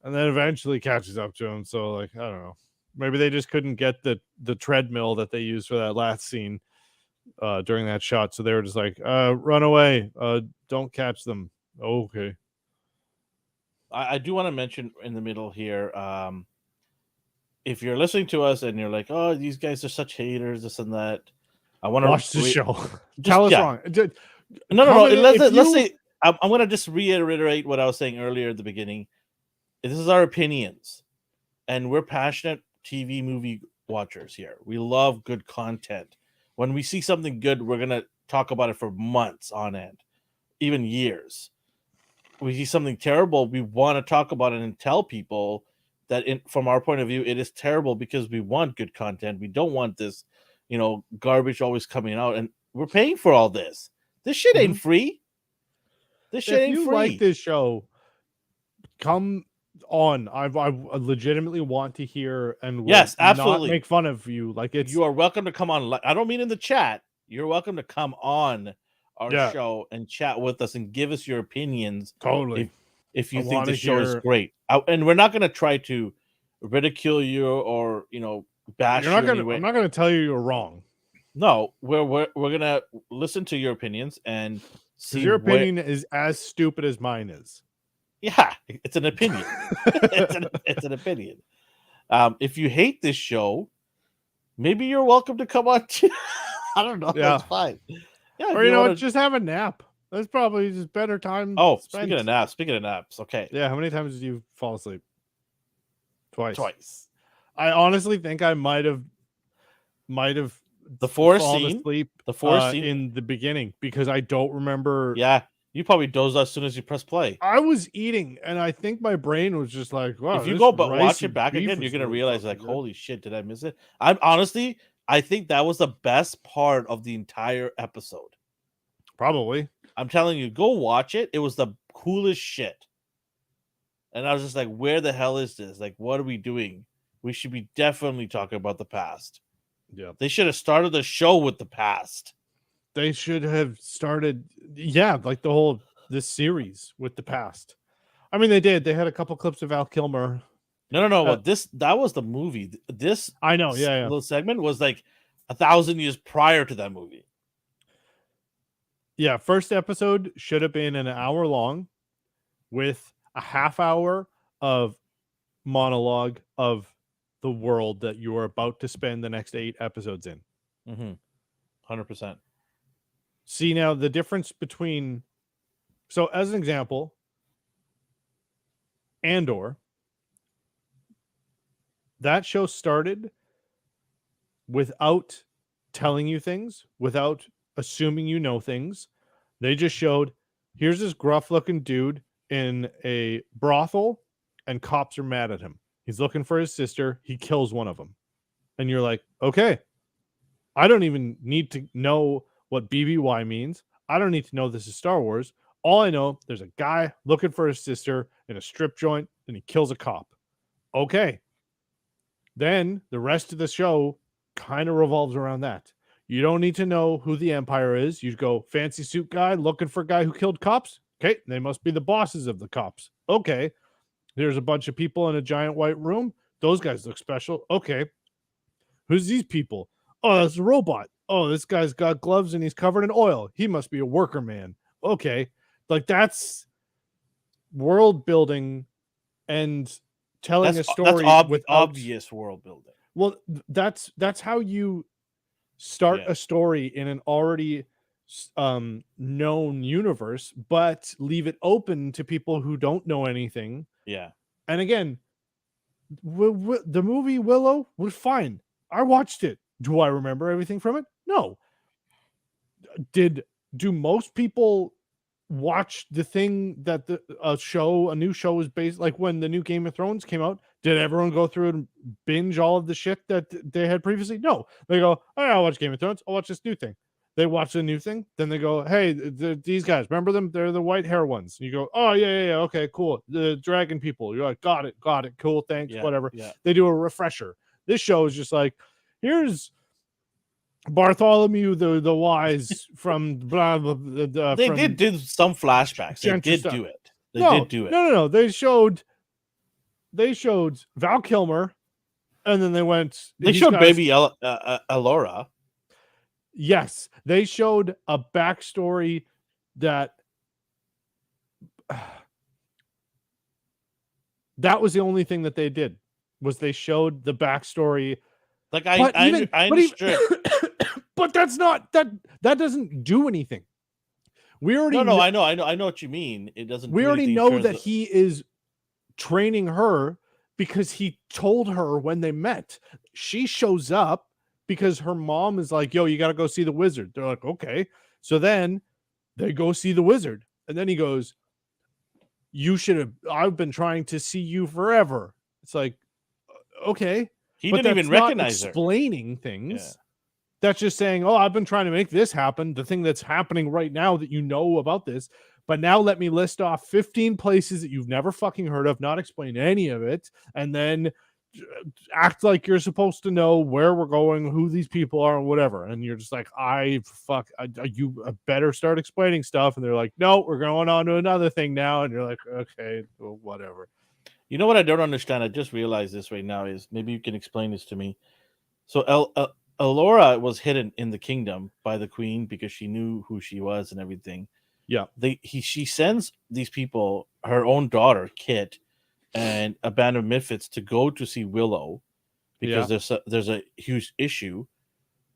then eventually catches up to him. So like, I don't know. Maybe they just couldn't get the treadmill that they used for that last scene during that shot. So they were just like, run away. Don't catch them. Okay.
I do want to mention in the middle here, if you're listening to us and you're like, oh, these guys are such haters, this and that, I want to
watch the show. Tell us wrong.
No. Let's say I'm going to just reiterate what I was saying earlier at the beginning. This is our opinions, and we're passionate TV movie watchers here. We love good content. When we see something good, we're going to talk about it for months on end, even years. We see something terrible, we want to talk about it and tell people that from our point of view, it is terrible because we want good content. We don't want this, garbage always coming out, and we're paying for all this. This shit ain't free. This shit ain't free. If you
like this show, come on. I legitimately want to hear and
yes, absolutely
not make fun of you. Like
you are welcome to come on. I don't mean in the chat. You're welcome to come on our show and chat with us and give us your opinions.
Totally.
If you think the show is great, and we're not going to try to ridicule you or bash you. I'm
not going to tell you you're wrong.
No, we're gonna listen to your opinions and see.
Your opinion is as stupid as mine is.
Yeah, it's an opinion. it's an opinion. If you hate this show, maybe you're welcome to come on too. I don't know. Yeah. That's fine. Yeah,
or just have a nap. That's probably just better time.
Oh, speaking of naps. Okay.
Yeah, how many times did you fall asleep? Twice. I honestly think I might have
the forest scene.
Asleep,
the forest scene
in the beginning because I don't remember.
Yeah. You probably dozed as soon as you press play.
I was eating, and I think my brain was just like, "Wow."
If you
This
go but
rice
watch it
and
back
beef
again, you're
was
gonna
really
realize
fucking
like,
good.
holy shit, did I miss it? I'm honestly, I think that was the best part of the entire episode.
Probably.
I'm telling you, go watch it. It was the coolest shit. And I was just like, where the hell is this? Like, what are we doing? We should be definitely talking about the past.
Yeah.
They should have started the show with the past.
They should have started, like this series with the past. I mean, they did. They had a couple clips of Val Kilmer.
No. Well, that was the movie. This
I know, yeah.
little segment was like 1,000 years prior to that movie.
Yeah, first episode should have been an hour long with a half hour of monologue of the world that you are about to spend the next 8 episodes in.
100%.
See, now the difference between, so as an example, Andor, that show started without telling you things, without assuming you know things. They just showed, here's this gruff looking dude in a brothel, and cops are mad at him. He's looking for his sister. He kills one of them. And you're like, okay, I don't even need to know what BBY means. I don't need to know this is Star Wars. All I know, there's a guy looking for his sister in a strip joint, and he kills a cop. Okay. Then the rest of the show kind of revolves around that. You don't need to know who the Empire is. You go, fancy suit guy looking for a guy who killed cops. Okay, they must be the bosses of the cops. Okay, there's a bunch of people in a giant white room. Those guys look special. Okay, who's these people? Oh, that's a robot. Oh, this guy's got gloves and he's covered in oil. He must be a worker man. Okay, like that's world building and telling a story with
obvious world building.
Well, that's how you start a story in an already known universe, but leave it open to people who don't know anything.
Yeah.
And again, the movie Willow was fine. I watched it. Do I remember everything from it? No. Do most people watch the thing that a new show is based, like when the new Game of Thrones came out? Did everyone go through and binge all of the shit that they had previously? No. They go, oh, I'll watch Game of Thrones. I'll watch this new thing. They watch the new thing. Then they go, hey, these guys, remember them? They're the white hair ones. And you go, oh, yeah. Okay, cool. The dragon people. You're like, got it. Cool. Thanks. Whatever.
Yeah.
They do a refresher. This show is just like, here's Bartholomew the Wise from blah blah.
They did do some flashbacks. They did do it.
No. They showed Val Kilmer, and then they went.
They showed baby Elora.
Yes, they showed a backstory that that was the only thing that they did, was they showed the backstory.
Like I understood.
But that's not that doesn't do anything. We already
I know what you mean. It doesn't.
We already know that he is training her because he told her when they met. She shows up because her mom is like, yo, you got to go see the wizard. They're like, okay. So then they go see the wizard. And then he goes, I've been trying to see you forever. It's like, okay.
He didn't even recognize
explaining things. Yeah. That's just saying, oh, I've been trying to make this happen. The thing that's happening right now that you know about this. But now let me list off 15 places that you've never fucking heard of, not explain any of it, and then act like you're supposed to know where we're going, who these people are, and whatever. And you're just like, you better start explaining stuff. And they're like, no, we're going on to another thing now. And you're like, okay, well, whatever.
You know what I don't understand? I just realized this right now is, maybe you can explain this to me. So Elora was hidden in the kingdom by the queen because she knew who she was and everything.
Yeah.
She sends these people, her own daughter, Kit, and a band of misfits to go to see Willow because there's a huge issue.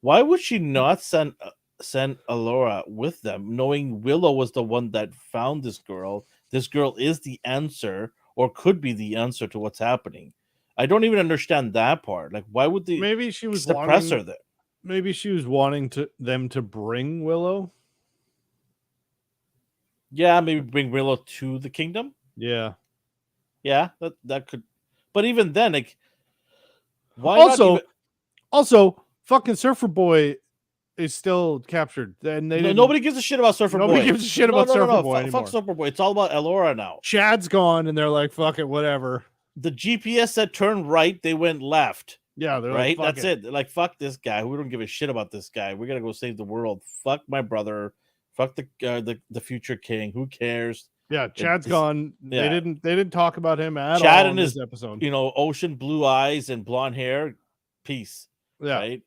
Why would she not send Elora with them, knowing Willow was the one that found this girl? This girl is the answer, or could be the answer to what's happening. I don't even understand that part. Like, why would they?
Maybe she was
suppress her there.
Maybe she was wanting them to bring Willow.
Yeah, maybe bring Willow to the kingdom.
Yeah.
Yeah, that could. But even then, like, why not
Also,
even?
fucking Surfer Boy is still captured, and they didn't.
Nobody gives a shit about Surfer
Nobody
Boy.
gives a shit about Surfer Boy anymore.
Fuck Surfer Boy. It's all about Elora now.
Chad's gone, and they're like, "Fuck it, whatever."
The GPS said turn right. They went left.
Yeah, they're
right.
Like,
That's it. They're like, fuck this guy. We don't give a shit about this guy. We're gonna go save the world. Fuck my brother. Fuck the future king. Who cares?
Yeah, Chad's gone. Yeah. They didn't talk about him at
Chad
all
in
this episode.
Ocean blue eyes and blonde hair. Peace.
Yeah.
Right.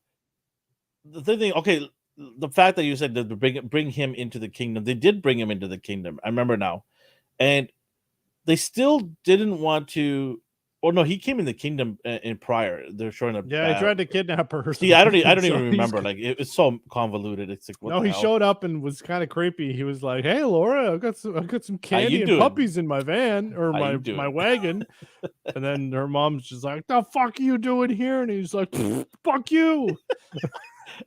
The thing. Okay. The fact that you said that bring him into the kingdom, they did bring him into the kingdom. I remember now, and they still didn't want to. Oh no, he came in the kingdom in prior. They're showing up.
Yeah, he tried to kidnap her.
See, I don't even remember. Like it's so convoluted. It's like
no, he showed up and was kind of creepy. He was like, "Hey, Laura, I've got some candy and puppies in my van or my wagon." And then her mom's just like, "The fuck are you doing here?" And he's like, "Fuck you."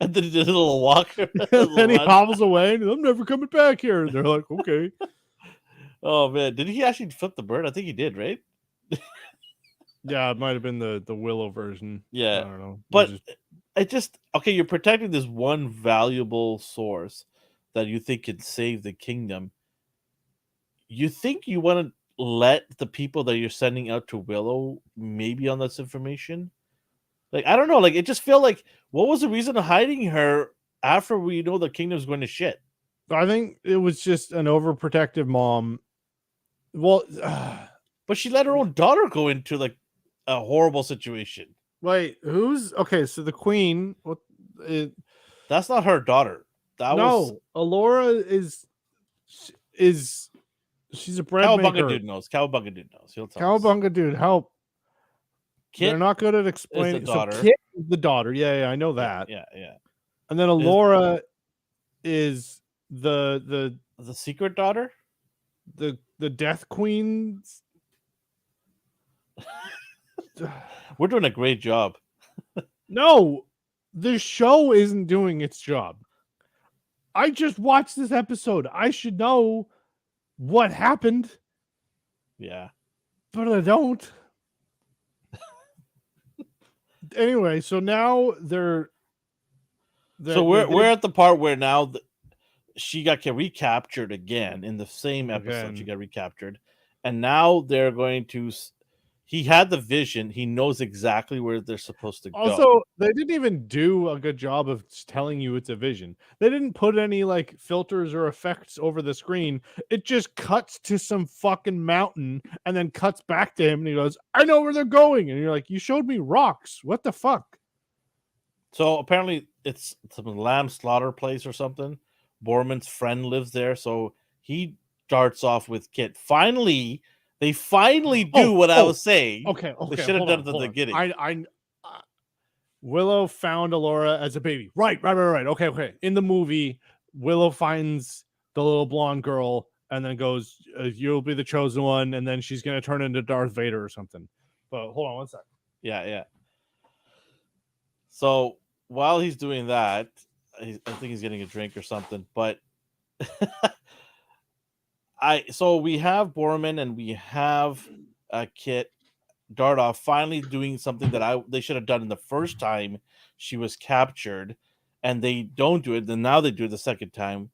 And then he did a little walker.
And then he hobbles away, and I'm never coming back here. And they're like, "Okay."
Oh man, did he actually flip the bird? I think he did, right?
Yeah, it might have been the Willow version.
Yeah,
I don't know.
But it just okay. You're protecting this one valuable source that you think can save the kingdom. You think you want to let the people that you're sending out to Willow maybe on this information? Like, I don't know. Like, it just felt like, what was the reason of hiding her after we know the kingdom's going to shit?
I think it was just an overprotective mom. Well,
but she let her own daughter go into like a horrible situation.
Wait, who's okay? So the queen,
that's not her daughter.
Elora is she's a bread maker.
Cowabunga dude knows. Cowabunga dude knows. He'll tell
Cowabunga dude, help.
Kit
They're not good at explaining.
So
Kit is the daughter. Yeah, I know that.
Yeah.
And then Elora is the
secret daughter,
the Death Queen's.
We're doing a great job.
No, the show isn't doing its job. I just watched this episode. I should know what happened.
Yeah.
But I don't. Anyway, so now they're
so we're at the part where now she got recaptured again in the same episode. She got recaptured, and now they're going to. He had the vision. He knows exactly where they're supposed to go.
Also, they didn't even do a good job of telling you it's a vision. They didn't put any like filters or effects over the screen. It just cuts to some fucking mountain and then cuts back to him and he goes, "I know where they're going." And you're like, "You showed me rocks. What the fuck?"
So apparently it's some lamb slaughter place or something. Borman's friend lives there, so he darts off with Kit. They finally do what I was saying.
Okay.
They should have done it at the beginning.
Willow found Elora as a baby. Right. Okay. In the movie, Willow finds the little blonde girl and then goes, "You'll be the chosen one," and then she's gonna turn into Darth Vader or something. But hold on one second.
Yeah. So while he's doing that, I think he's getting a drink or something, but so we have Borman and we have Kit dart off finally doing something that they should have done in the first time she was captured, and they don't do it. Then now they do it the second time.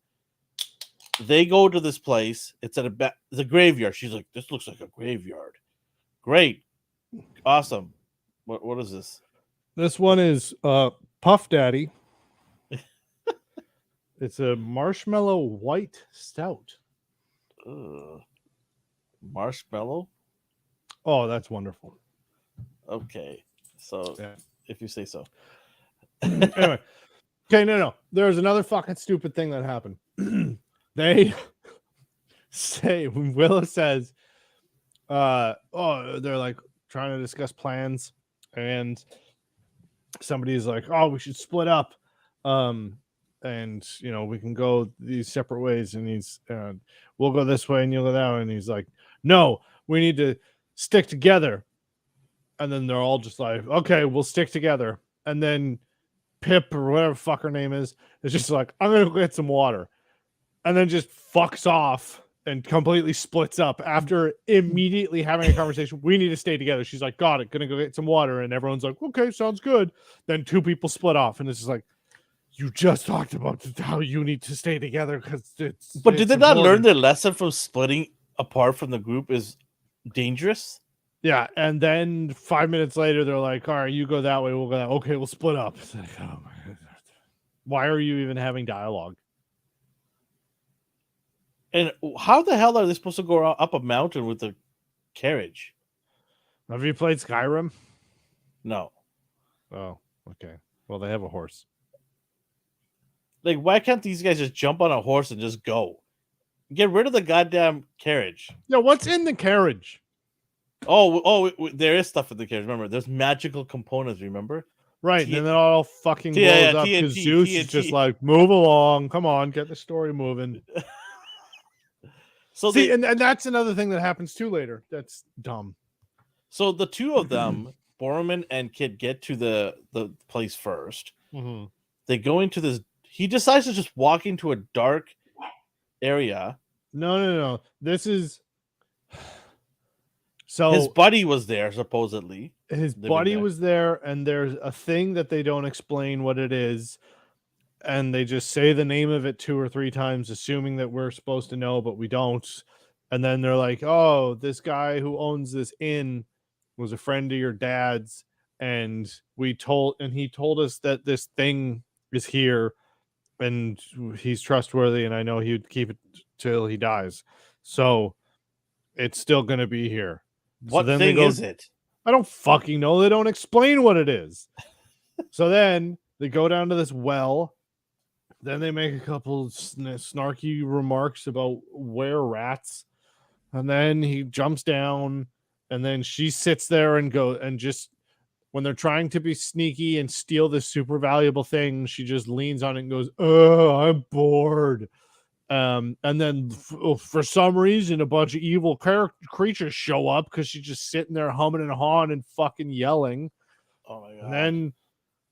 They go to this place. It's at the graveyard. She's like, "This looks like a graveyard." Great, awesome. What is this?
This one is Puff Daddy. It's a marshmallow white stout.
Marshmallow.
Oh, that's wonderful.
Okay, so if you say so.
Anyway, okay, no. There's another fucking stupid thing that happened. They say when Willow says, they're like trying to discuss plans, and somebody's like, "Oh, we should split up, and we can go these separate ways." And he's, "We'll go this way and you'll go that way." And he's like, "No, we need to stick together." And then they're all just like, "Okay, we'll stick together." And then Pip or whatever fuck her name is just like, "I'm gonna go get some water," and then just fucks off and completely splits up after immediately having a conversation. We need to stay together. She's like, got it, gonna go get some water, and everyone's like, okay, sounds good. Then two people split off, and it's just like, you just talked about how you need to stay together because it's.
But did they not learn their lesson from splitting apart from the group is dangerous?
Yeah, and then 5 minutes later, they're like, all right, you go that way, we'll go that. Okay, we'll split up. It's like, oh my God. Why are you even having dialogue?
And how the hell are they supposed to go up a mountain with a carriage?
Have you played Skyrim?
No.
Oh, okay. Well, they have a horse.
Like, why can't these guys just jump on a horse and just go? Get rid of the goddamn carriage.
Yeah, what's in the carriage?
Oh, there is stuff in the carriage. Remember, there's magical components, remember?
Right, and then it all fucking blows up because Zeus is just like, move along. Come on, get the story moving.
So
see, and that's another thing that happens too later. That's dumb.
So the two of them, Borman and Kid, get to the place first.
Mm-hmm.
They go into this. He decides to just walk into a dark area.
No. This is so
his buddy was there, supposedly.
His buddy was there, and there's a thing that they don't explain what it is, and they just say the name of it 2 or 3 times, assuming that we're supposed to know, but we don't. And then they're like, "Oh, this guy who owns this inn was a friend of your dad's, and he told us that this thing is here, and he's trustworthy, and I know he'd keep it till he dies. So it's still going to be here."
What thing is it?
I don't fucking know. They don't explain what it is. So then they go down to this well. Then they make a couple snarky remarks about were rats. And then he jumps down. And then she sits there and just when they're trying to be sneaky and steal this super valuable thing, she just leans on it and goes, "Oh, I'm bored." And then for some reason, a bunch of evil creatures show up because she's just sitting there humming and hawing and fucking yelling.
Oh my God.
And then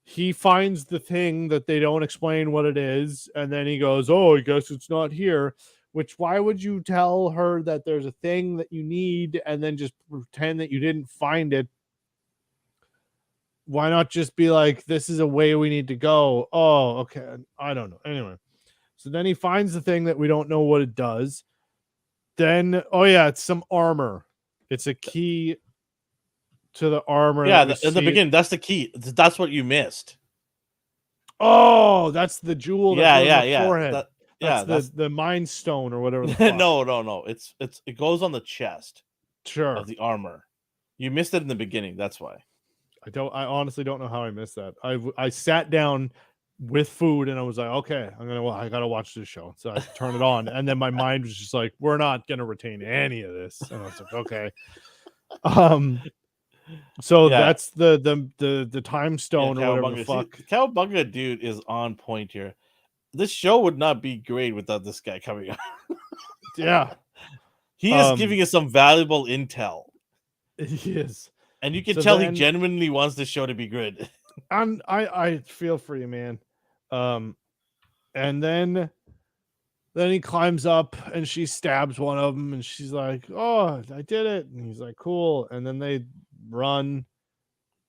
he finds the thing that they don't explain what it is. And then he goes, "Oh, I guess it's not here." Which, why would you tell her that there's a thing that you need and then just pretend that you didn't find it? Why not just be like, this is a way we need to go? Oh, okay. I don't know. Anyway. So then he finds the thing that we don't know what it does. Then, oh yeah, it's some armor. It's a key to the armor.
Yeah, in the beginning, that's the key. That's what you missed.
Oh, that's the jewel.
Yeah.
Forehead. That's the Mind Stone or whatever.
No. It goes on the chest.
Sure.
Of the armor. You missed it in the beginning. That's why.
I honestly don't know how I missed that. I sat down with food and I was like, okay, I gotta watch this show. So I turned it on, and then my mind was just like, we're not gonna retain any of this. And I was like, okay. So that's the time stone or whatever the fuck.
Cowabunga dude is on point here. This show would not be great without this guy coming on.
Yeah.
He is giving us some valuable intel.
He is.
And you can tell he genuinely wants this show to be good.
I feel for you, man. And then he climbs up and she stabs one of them and she's like, "Oh, I did it." And he's like, "Cool." And then they run.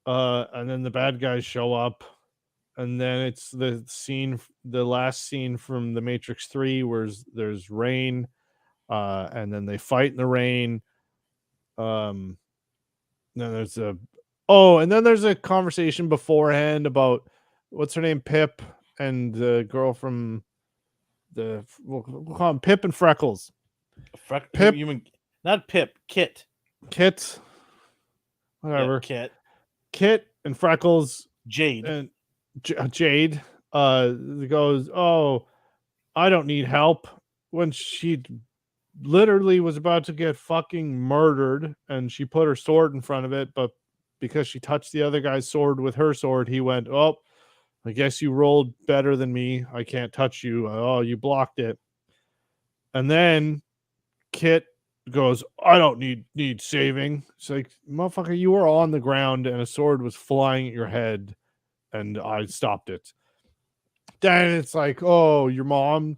And then the bad guys show up. And then it's the last scene from The Matrix 3 where there's rain. And then they fight in the rain. Then there's a conversation beforehand about what's her name, Pip, and the girl from we'll call them Pip and Freckles.
Pip, you mean not Pip, Kit,
whatever.
Yeah,
Kit and Freckles,
Jade,
and Jade. Goes, "Oh, I don't need help," when she literally was about to get fucking murdered, and she put her sword in front of it, but because she touched the other guy's sword with her sword, he went, "Oh, I guess you rolled better than me. I can't touch you. Oh, you blocked it." And then Kit goes, "I don't need saving." It's like, motherfucker, you were on the ground and a sword was flying at your head and I stopped it. Then it's like, "Oh, your mom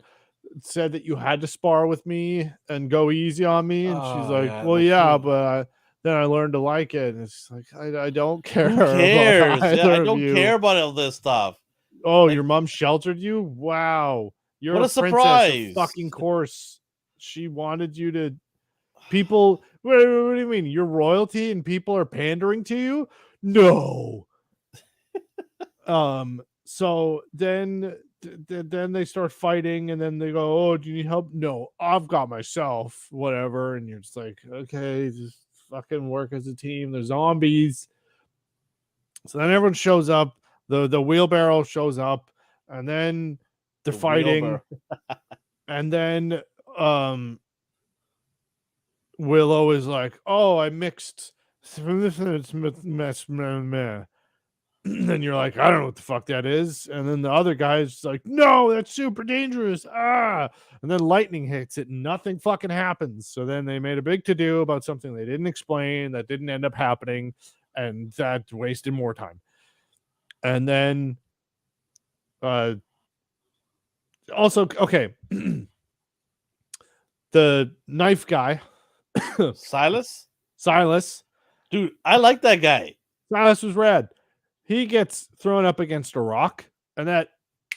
said that you had to spar with me and go easy on me, and she's like,
yeah,
well,
like
yeah, but then I learned to like it, and it's like I don't care
who
about
cares? Yeah, I
either of
don't
you.
care about all this stuff.
Oh,
Like,
your mom sheltered you? Wow. You're
what
a
a
princess, of
surprise!
fucking course. She wanted you to people what do you mean? You're royalty and people are pandering to you? No. So then they start fighting, and then they go, oh, do you need help? No, I've got myself, whatever. And you're just like, okay, just fucking work as a team. They're zombies. So then everyone shows up, the wheelbarrow shows up, and then they're fighting, and then Willow is like, oh, I mixed and you're like, I don't know what the fuck that is. And then the other guy's like, no, that's super dangerous. And then lightning hits it and nothing fucking happens. So then they made a big to do about something they didn't explain that didn't end up happening, and that wasted more time. And then also, okay, the knife guy, Silas,
dude, I like that guy.
Silas was rad. He gets thrown up against a rock, and that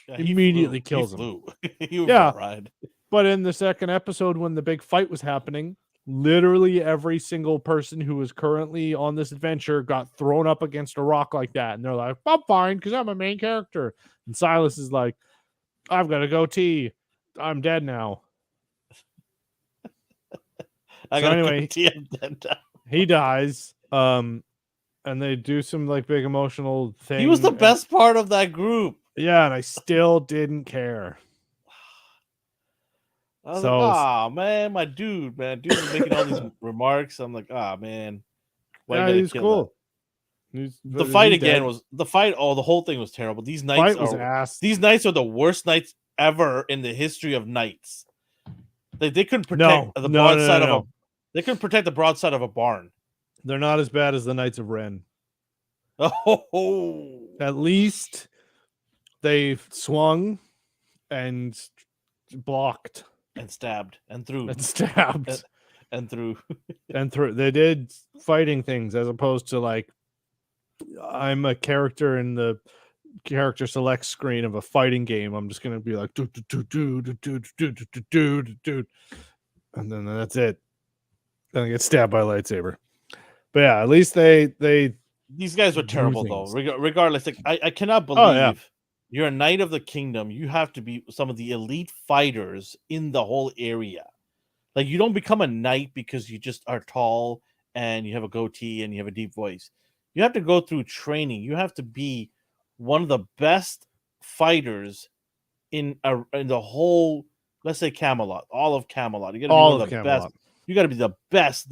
immediately kills him.
Yeah, ride.
But in the second episode, when the big fight was happening, literally every single person who is currently on this adventure got thrown up against a rock like that, and they're like, I'm fine because I'm a main character. And Silas is like, I've got a goatee. I'm dead now. Anyway, he dies. And they do some like big emotional thing.
He was the best part of that group.
Yeah, and I still didn't care.
I was like, oh man, my dude was making all these remarks. I'm like, oh man,
why yeah, he's cool.
The fight again was the fight. Oh, the whole thing was terrible. These knights these knights are the worst knights ever in the history of knights. They couldn't protect the broadside of a. They couldn't protect the broadside of a barn.
They're not as bad as the Knights of Ren.
Oh,
at least they swung and blocked
and stabbed and threw
and stabbed
and threw
and threw. They did fighting things as opposed to like I'm a character in the character select screen of a fighting game. I'm just gonna be like do do do do do do do do do, and then that's it. Then I get stabbed by a lightsaber. But yeah, at least
these guys were terrible though. Regardless, like I cannot believe you're a knight of the kingdom. You have to be some of the elite fighters in the whole area. Like you don't become a knight because you just are tall and you have a goatee and you have a deep voice. You have to go through training. You have to be one of the best fighters in the whole, let's say Camelot, all of Camelot. You got to be one of the best. You got to be the best.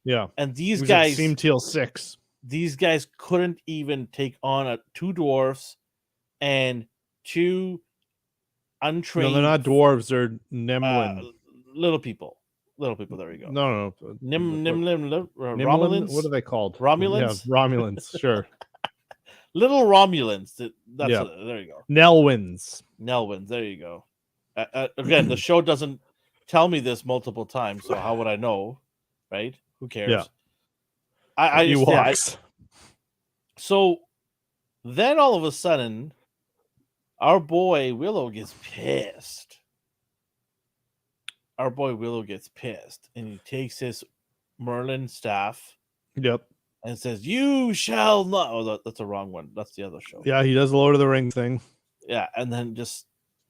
Yeah.
And these guys
seem Teal 6.
These guys couldn't even take on 2 dwarfs and 2 untrained.
No, they're not dwarves. They're Nemlin.
Little people. There you go.
No.
Romulans.
What are they called?
Romulans.
Yeah, Romulans. Sure.
Little Romulans. There you go.
Nelwins.
There you go. Again, the show doesn't tell me this multiple times, so how would I know? Right? Who cares?
Yeah.
So then all of a sudden, our boy Willow gets pissed. And he takes his Merlin staff.
Yep.
And says, "You shall not." Oh, that's the wrong one. That's the other show.
Yeah, he does the Lord of the Rings thing.
Yeah, and then just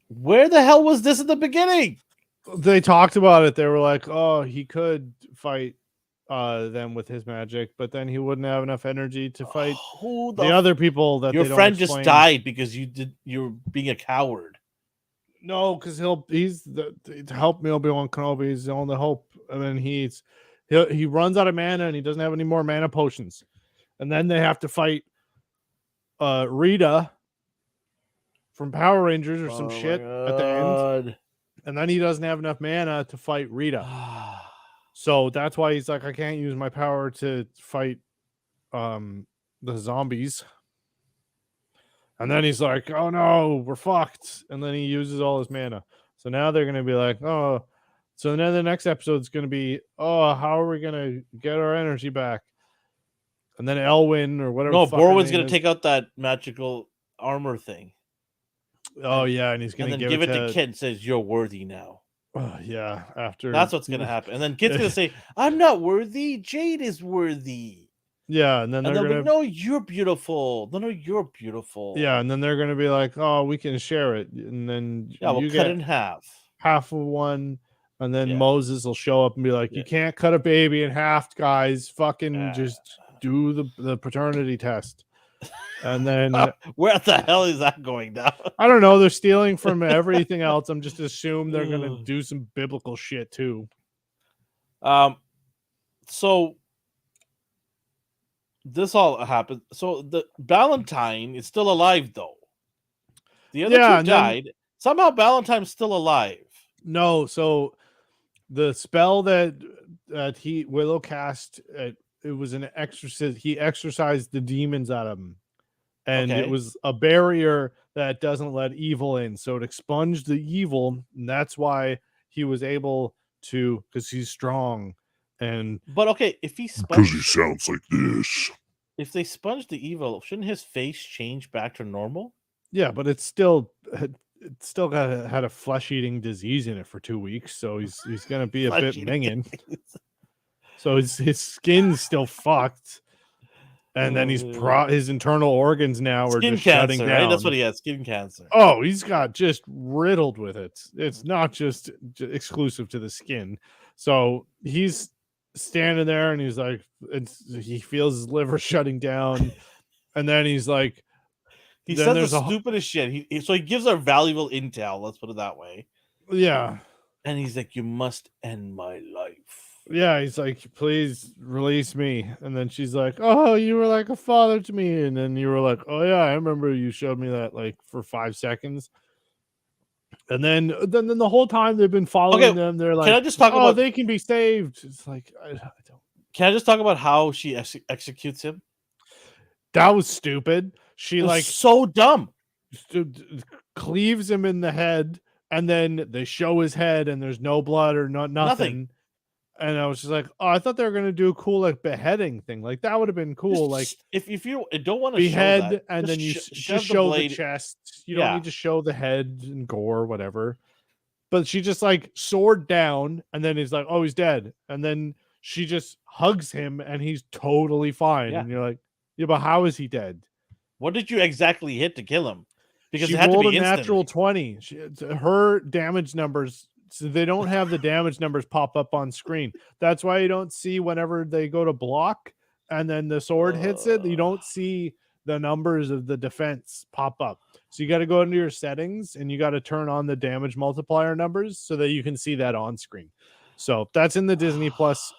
where the hell was this at the beginning?
They talked about it. They were like, "Oh, he could fight them with his magic, but then he wouldn't have enough energy to fight the other people that
your friend just died because you're being a coward."
No, because to help me, Obi-Wan Kenobi. He's the only hope, and then he runs out of mana and he doesn't have any more mana potions, and then they have to fight Rita from Power Rangers or some shit at the end, and then he doesn't have enough mana to fight Rita. So that's why he's like, I can't use my power to fight the zombies. And then he's like, oh no, we're fucked. And then he uses all his mana. So now they're going to be like, oh, so then the next episode is going to be, oh, how are we going to get our energy back? And then Elwyn or whatever.
No, Borwin's going to take out that magical armor thing.
Oh, yeah. And he's going
to give it to Kit and says, you're worthy now.
Yeah. After
that's what's going to happen. And then Kit's going to say, I'm not worthy. Jade is worthy.
Yeah. And then they're going to,
no, you're beautiful. No, you're beautiful.
Yeah. And then they're going to be like, oh, we can share it. And then
we'll cut it in half.
Half of one. And then Moses will show up and be like, you can't cut a baby in half, guys. Fucking just do the paternity test. And then
where the hell is that going down?
I don't know. They're stealing from everything else. I'm just assuming they're going to do some biblical shit too.
So this all happened. So the Valentine is still alive though. The other two died. Somehow Valentine's still alive.
No, so the spell that Willow cast, it was an exorcist. He exorcised the demons out of him. And it was a barrier that doesn't let evil in. So it expunged the evil. And that's why he was able to, because he's strong.
But if he
because he sounds like this.
If they sponge the evil, shouldn't his face change back to normal?
Yeah, but it's still had a flesh-eating disease in it for 2 weeks. So he's gonna be a bit minging. So his skin's still fucked. And then his internal organs now are just shutting down.
Right? That's what he has, skin cancer.
Oh, he's got just riddled with it. It's not just exclusive to the skin. So he's standing there and he's like, he feels his liver shutting down. And then he's like,
he says the stupidest shit. So he gives her valuable intel, let's put it that way.
Yeah.
And he's like, you must end my life.
Yeah, he's like, please release me. And then she's like, oh, you were like a father to me. And then you were like, oh yeah, I remember you showed me that like for 5 seconds. And then the whole time they've been following them. They're like,
can I just talk about
they can be saved? It's like, I don't.
Can I just talk about how she executes him?
That was stupid. She
so dumb.
Cleaves him in the head, and then they show his head, and there's no blood or nothing. And I was just like, oh, I thought they were gonna do a cool like beheading thing. Like that would have been cool. Like
if you don't want to
behead
show that,
and then you just show the chest. You don't need to show the head and gore, whatever. But she just like sword down, and then he's like, oh, he's dead. And then she just hugs him, and he's totally fine. And you're like, yeah, but how is he dead?
What did you exactly hit to kill him? Because
she
it had
rolled
to be
a natural 20. Her damage numbers. So they don't have the damage numbers pop up on screen. That's why you don't see whenever they go to block and then the sword hits it, you don't see the numbers of the defense pop up. So you got to go into your settings and you got to turn on the damage multiplier numbers so that you can see that on screen. So that's in the Disney Plus.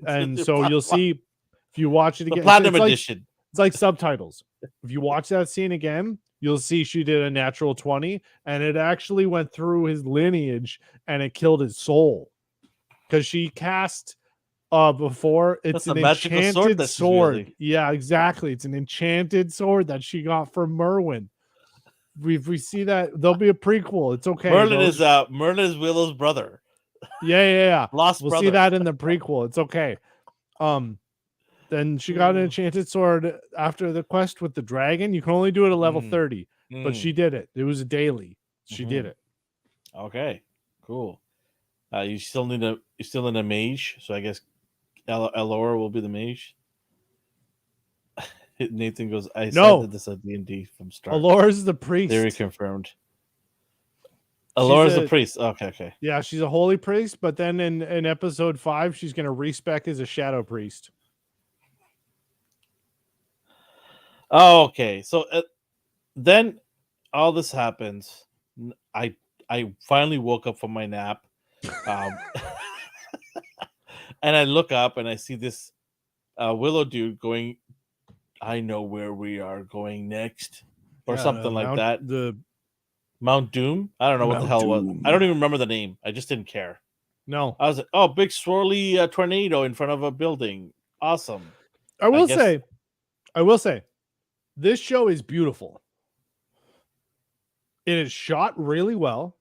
And so you'll see if you watch it again.
The Platinum Edition.
It's like subtitles. If you watch that scene again, you'll see she did a natural 20 and it actually went through his lineage and it killed his soul because she cast before. It's an enchanted sword. Really... Yeah, exactly. It's an enchanted sword that she got from Merwin. We see that there'll be a prequel. It's okay.
Merlin is Willow's brother.
Yeah.
Lost
we'll
brother.
See that in the prequel. It's okay. Then she got an enchanted sword after the quest with the dragon. You can only do it at level 30, but she did it. It was a daily. She did it.
Okay, cool. You still need a mage, so I guess Elora will be the mage. Nathan goes, I said this at D&D from start.
Elora's the priest.
Theory confirmed. Elora's the priest. Okay.
Yeah, she's a holy priest, but then in episode 5, she's going to respec as a shadow priest.
Oh, okay. So then all this happens. I finally woke up from my nap. And I look up and I see this Willow dude going, I know where we are going next. Or something like that.
The
Mount Doom? I don't know what the hell it was. I don't even remember the name. I just didn't care.
No.
I was like, oh, big swirly tornado in front of a building. Awesome.
I will say, this show is beautiful. It is shot really well.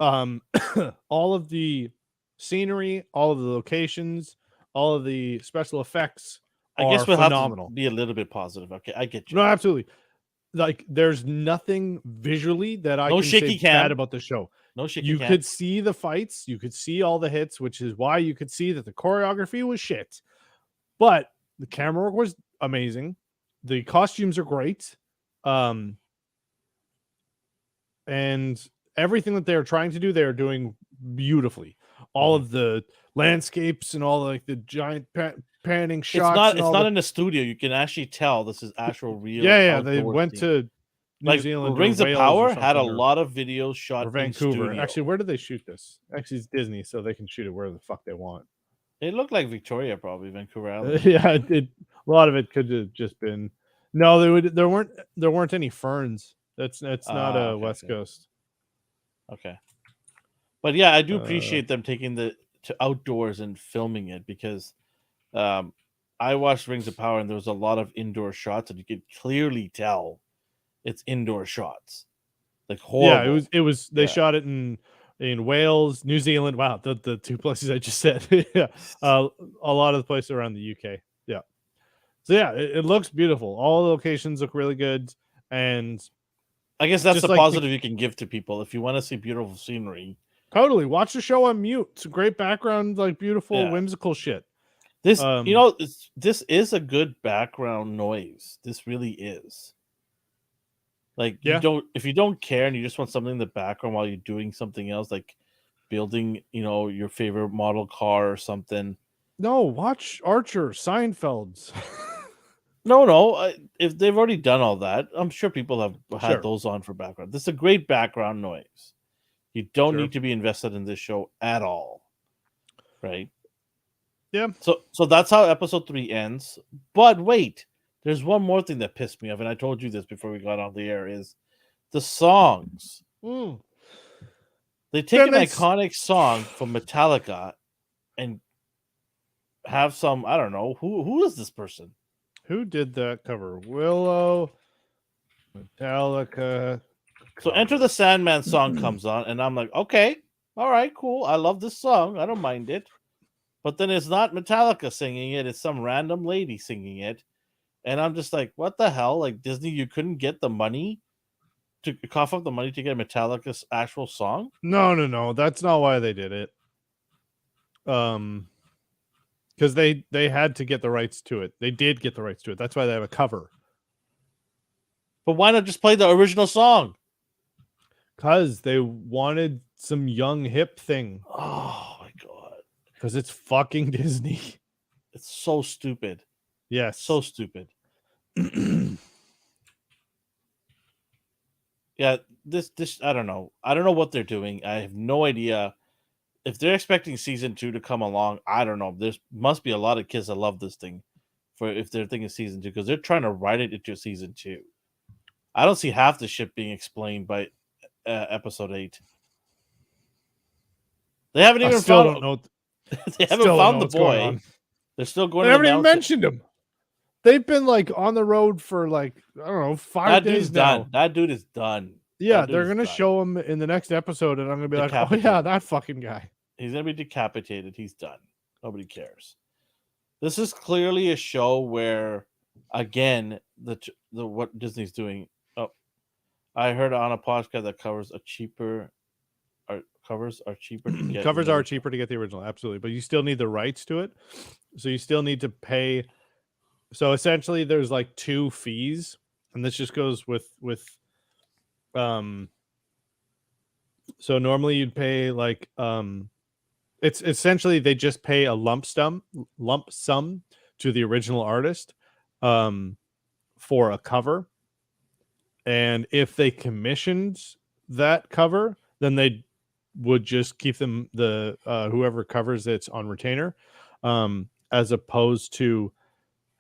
All of the scenery, all of the locations, all of the special effects
I guess
are
we'll have
phenomenal.
to be a little bit positive. Okay, I get you.
No, absolutely. Like, there's nothing visually that I
No
can
shaky
say bad
cam.
about the show.
No shaky
You
cam.
could see the fights, you could see all the hits, which is why you could see that the choreography was shit. But the camera work was amazing. The costumes are great. And everything that they're trying to do, they're doing beautifully. All of the landscapes and all like the giant panning shots.
It's not in the studio. You can actually tell this is actual real.
Yeah. They went to New Zealand
Rings
or
of
Wales
Power
or
had a
something,
lot of videos shot
or
in
Vancouver.
studio.
Actually, where did they shoot this? Actually, it's Disney, so they can shoot it where the fuck they want.
It looked like Victoria, probably Vancouver Island.
Yeah, a lot of it could have just been. No, there weren't any ferns. That's not a West Coast.
Okay, but yeah, I do appreciate them taking to outdoors and filming it, because I watched Rings of Power and there was a lot of indoor shots, and you could clearly tell it's indoor shots. Like horrible.
Yeah, it was. They shot it in Wales, New Zealand. Wow, the two places I just said. Yeah, a lot of the places around the UK. Yeah, so yeah, it looks beautiful. All the locations look really good, and
I guess that's the positive you can give to people if you want to see beautiful scenery.
Totally, watch the show on mute. It's a great background, like beautiful, whimsical shit.
This, this is a good background noise. This really is. Like, if you don't care and you just want something in the background while you're doing something else, like building, your favorite model car or something.
No, watch Archer, Seinfeld's.
No. If they've already done all that, I'm sure people have had those on for background. This is a great background noise. You don't need to be invested in this show at all, right?
Yeah.
So that's how episode 3 ends. But wait. There's one more thing that pissed me off, and I told you this before we got on the air, is the songs. They take an iconic song from Metallica and have some, I don't know, who is this person?
Who did that cover? Willow, Metallica.
So Enter the Sandman song comes on, and I'm like, okay, all right, cool. I love this song. I don't mind it. But then it's not Metallica singing it. It's some random lady singing it. And I'm just like, what the hell? Like, Disney, you couldn't get the money to cough up the money to get Metallica's actual song?
No. That's not why they did it. Because they had to get the rights to it. They did get the rights to it. That's why they have a cover.
But why not just play the original song?
Because they wanted some young hip thing.
Oh my god.
Because it's fucking Disney.
It's so stupid.
Yes.
So stupid. Yeah, this I don't know. I don't know what they're doing. I have no idea. If they're expecting season 2 to come along, I don't know. There must be a lot of kids that love this thing if they're thinking season 2, because they're trying to write it into season 2. I don't see half the shit being explained by episode 8. They haven't even found they haven't found the boy. They're still going.
They haven't even mentioned him. They've been like on the road for like, I don't know, 5 days now.
Done. That dude is done.
Yeah, they're gonna show him in the next episode, and I'm gonna be like, oh yeah, that fucking guy.
He's gonna be decapitated. He's done. Nobody cares. This is clearly a show where, again, the what Disney's doing. Oh, I heard on a podcast that covers are cheaper to get.
Covers are cheaper to get the original, absolutely, but you still need the rights to it, so you still need to pay. So essentially, there's like 2 fees, and this just goes with. So normally you'd pay like it's essentially they just pay a lump sum to the original artist for a cover, and if they commissioned that cover, then they would just keep them the whoever covers it's on retainer, as opposed to,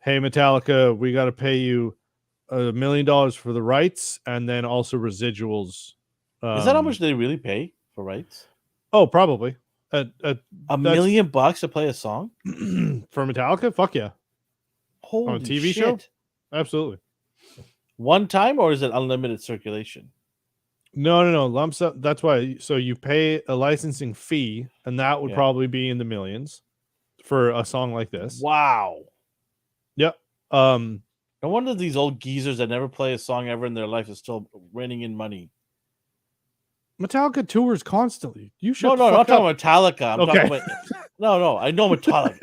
hey, Metallica, we got to pay you $1 million for the rights and then also residuals.
Is that how much they really pay for rights?
Oh, probably.
$1 million to play a song
for Metallica? Fuck yeah.
Holy
on a TV
shit.
show? Absolutely.
One time, or is it unlimited circulation?
No. Lump sum. That's why. So you pay a licensing fee, and that would probably be in the millions for a song like this.
Wow.
Yep.
No wonder these old geezers that never play a song ever in their life is still reining in money.
Metallica tours constantly. You should.
No, I'm not talking about Metallica. I'm talking about. No, I know Metallica.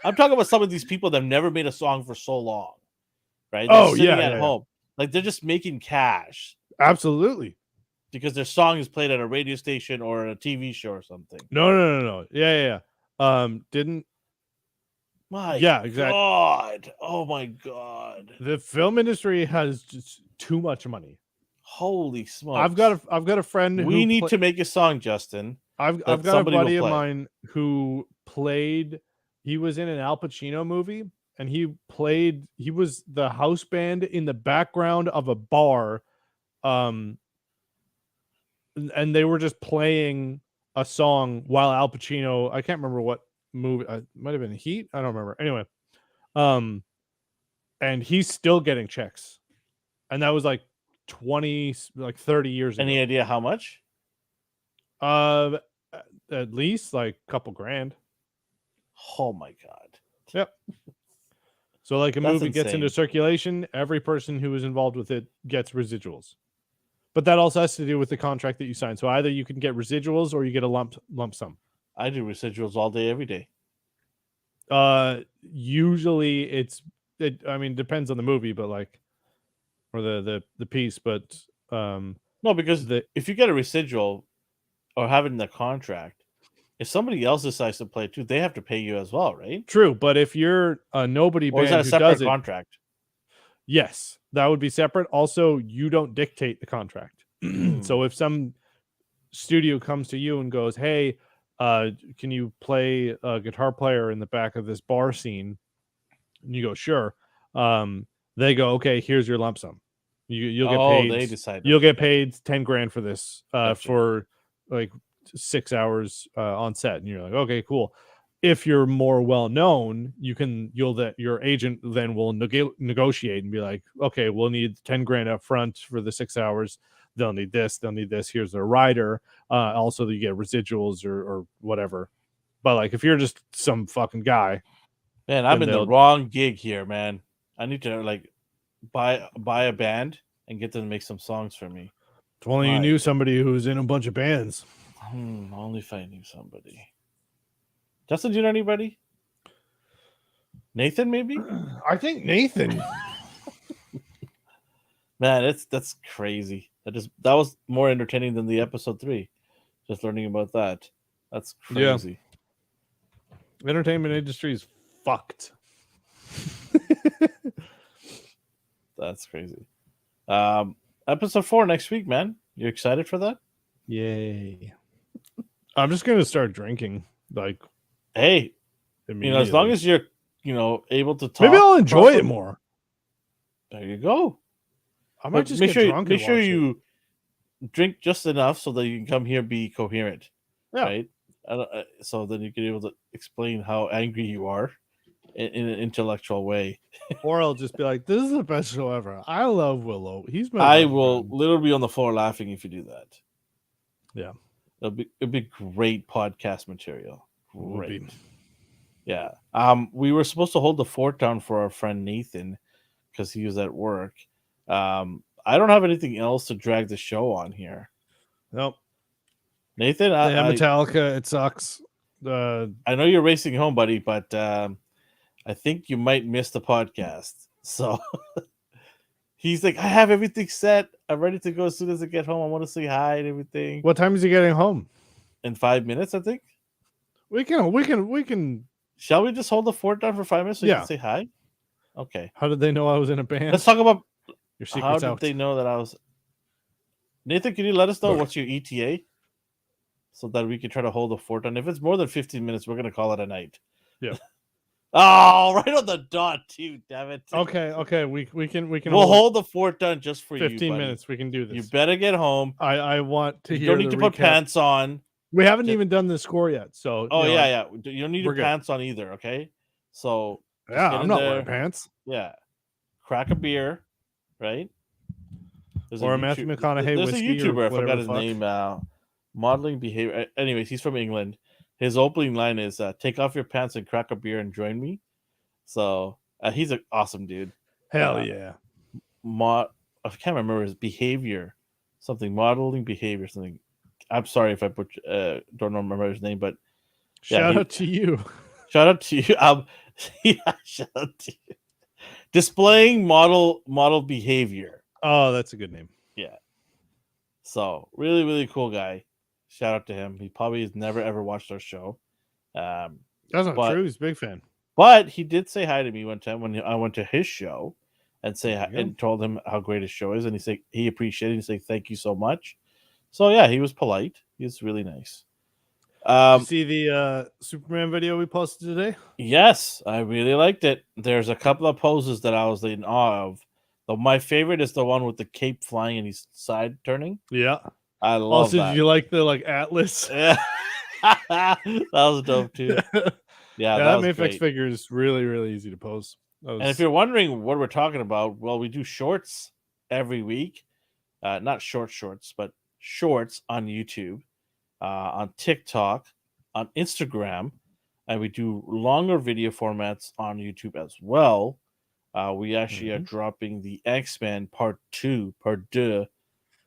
I'm talking about some of these people that have never made a song for so long, right? They're sitting at home, like they're just making cash.
Absolutely,
because their song is played at a radio station or a TV show or something.
No. Yeah. Didn't. Exactly.
God. Oh my God.
The film industry has just too much money.
Holy smokes!
I've got a friend.
We need to make a song, Justin.
I've got a buddy of mine who played. He was in an Al Pacino movie, and he was the house band in the background of a bar, and they were just playing a song while Al Pacino. I can't remember what movie. It might have been Heat. I don't remember. Anyway, and he's still getting checks, and that was like 30 years ago.
Any idea how much?
At least like a couple grand.
Oh my God.
Yep. So like a movie gets into circulation, every person who is involved with it gets residuals. But that also has to do with the contract that you sign. So either you can get residuals or you get a lump sum.
I do residuals all day, every day.
Usually depends on the movie, but like, or the piece, but
no, because if you get a residual or have it in the contract, if somebody else decides to play too, they have to pay you as well, right?
True, but if you're a nobody band,
is that a separate contract?
Yes, that would be separate. Also, you don't dictate the contract. So if some studio comes to you and goes, "Hey, can you play a guitar player in the back of this bar scene?" And you go, "Sure." They go, "Okay, here's your lump sum. You'll get paid.
They decide.
You'll get paid 10 grand for this for like 6 hours on set." And you're like, "Okay, cool." If you're more well known, your agent then will negotiate and be like, "Okay, we'll need 10 grand up front for the 6 hours. They'll need this. Here's their rider. Also, you get residuals or whatever." But like, if you're just some fucking guy,
man, I'm in the wrong gig here, man. I need to like buy a band and get them to make some songs for me.
If only you knew somebody who's in a bunch of bands.
Only if I knew somebody. Justin, do you know anybody? Nathan, maybe?
I think Nathan.
Man, that's crazy. That was more entertaining than the episode 3. Just learning about that. That's crazy.
Yeah. Entertainment industry is fucked.
That's crazy. Episode 4 next week, man. You excited for that?
Yay. I'm just gonna start drinking. Like,
hey, as long as you're, able to talk.
Maybe I'll enjoy it more.
There you go.
I might just make
sure you drink just enough so that you can come here and be coherent.
Yeah.
Right? So then you can be able to explain how angry you are in an intellectual way.
Or I'll just be like, "This is the best show ever. I love Willow. He's my
I will literally be on the floor laughing if you do that."
Yeah.
It'd be great podcast material. Great.
Be.
Yeah. We were supposed to hold the fort down for our friend Nathan because he was at work. I don't have anything else to drag the show on here.
Nope.
Nathan,
Metallica, it sucks.
I know you're racing home, buddy, but I think you might miss the podcast. So he's like, "I have everything set. I'm ready to go as soon as I get home. I want to say hi and everything."
What time is he getting home?
In 5 minutes, I think.
We can.
Shall we just hold the fort down for 5 minutes so you can say hi? Okay.
How did they know I was in a band?
Let's talk about
your secrets.
How did they know that I was? Nathan, can you let us know what's your ETA so that we can try to hold the fort down? If it's more than 15 minutes, we're gonna call it a night.
Yeah.
Oh, right on the dot, too. Damn it.
Okay. We can.
We'll hold the fort down just for
15 minutes. We can do this.
You better get home.
I want to.
You don't need to put pants on.
We haven't even done the score yet, so.
Oh yeah. You don't need your pants on either. Okay. So.
Yeah, I'm not wearing pants.
Yeah. Crack a beer, right?
Or a Matthew McConaughey
there's a
whiskey or
YouTuber, I forgot
whatever
his
the fuck.
name. Modeling behavior. Anyways, he's from England. His opening line is, "Take off your pants and crack a beer and join me." So he's an awesome dude.
Hell yeah.
I can't remember his behavior, something modeling behavior, something. I'm sorry if I don't remember his name, but
shout out to you.
Shout out to you. Yeah, shout out to you. Displaying model behavior.
Oh, that's a good name.
Yeah. So really, really cool guy. Shout out to him. He probably has never ever watched our show.
That's not true. He's a big fan.
But he did say hi to me one time when I went to his show and and told him how great his show is, and he appreciated it. He said thank you so much. So yeah, he was polite. He was really nice.
Did you see the Superman video we posted today?
Yes, I really liked it. There's a couple of poses that I was in awe of. My favorite is the one with the cape flying and he's side turning.
Yeah,
I love
also,
that.
Did you like the Atlas?
Yeah, that was dope too. Yeah,
that Mayfix figure is really, really easy to pose.
And if you're wondering what we're talking about, well, we do shorts every week. Not shorts, but shorts on YouTube, on TikTok, on Instagram, and we do longer video formats on YouTube as well. We actually are dropping the X-Men Part 2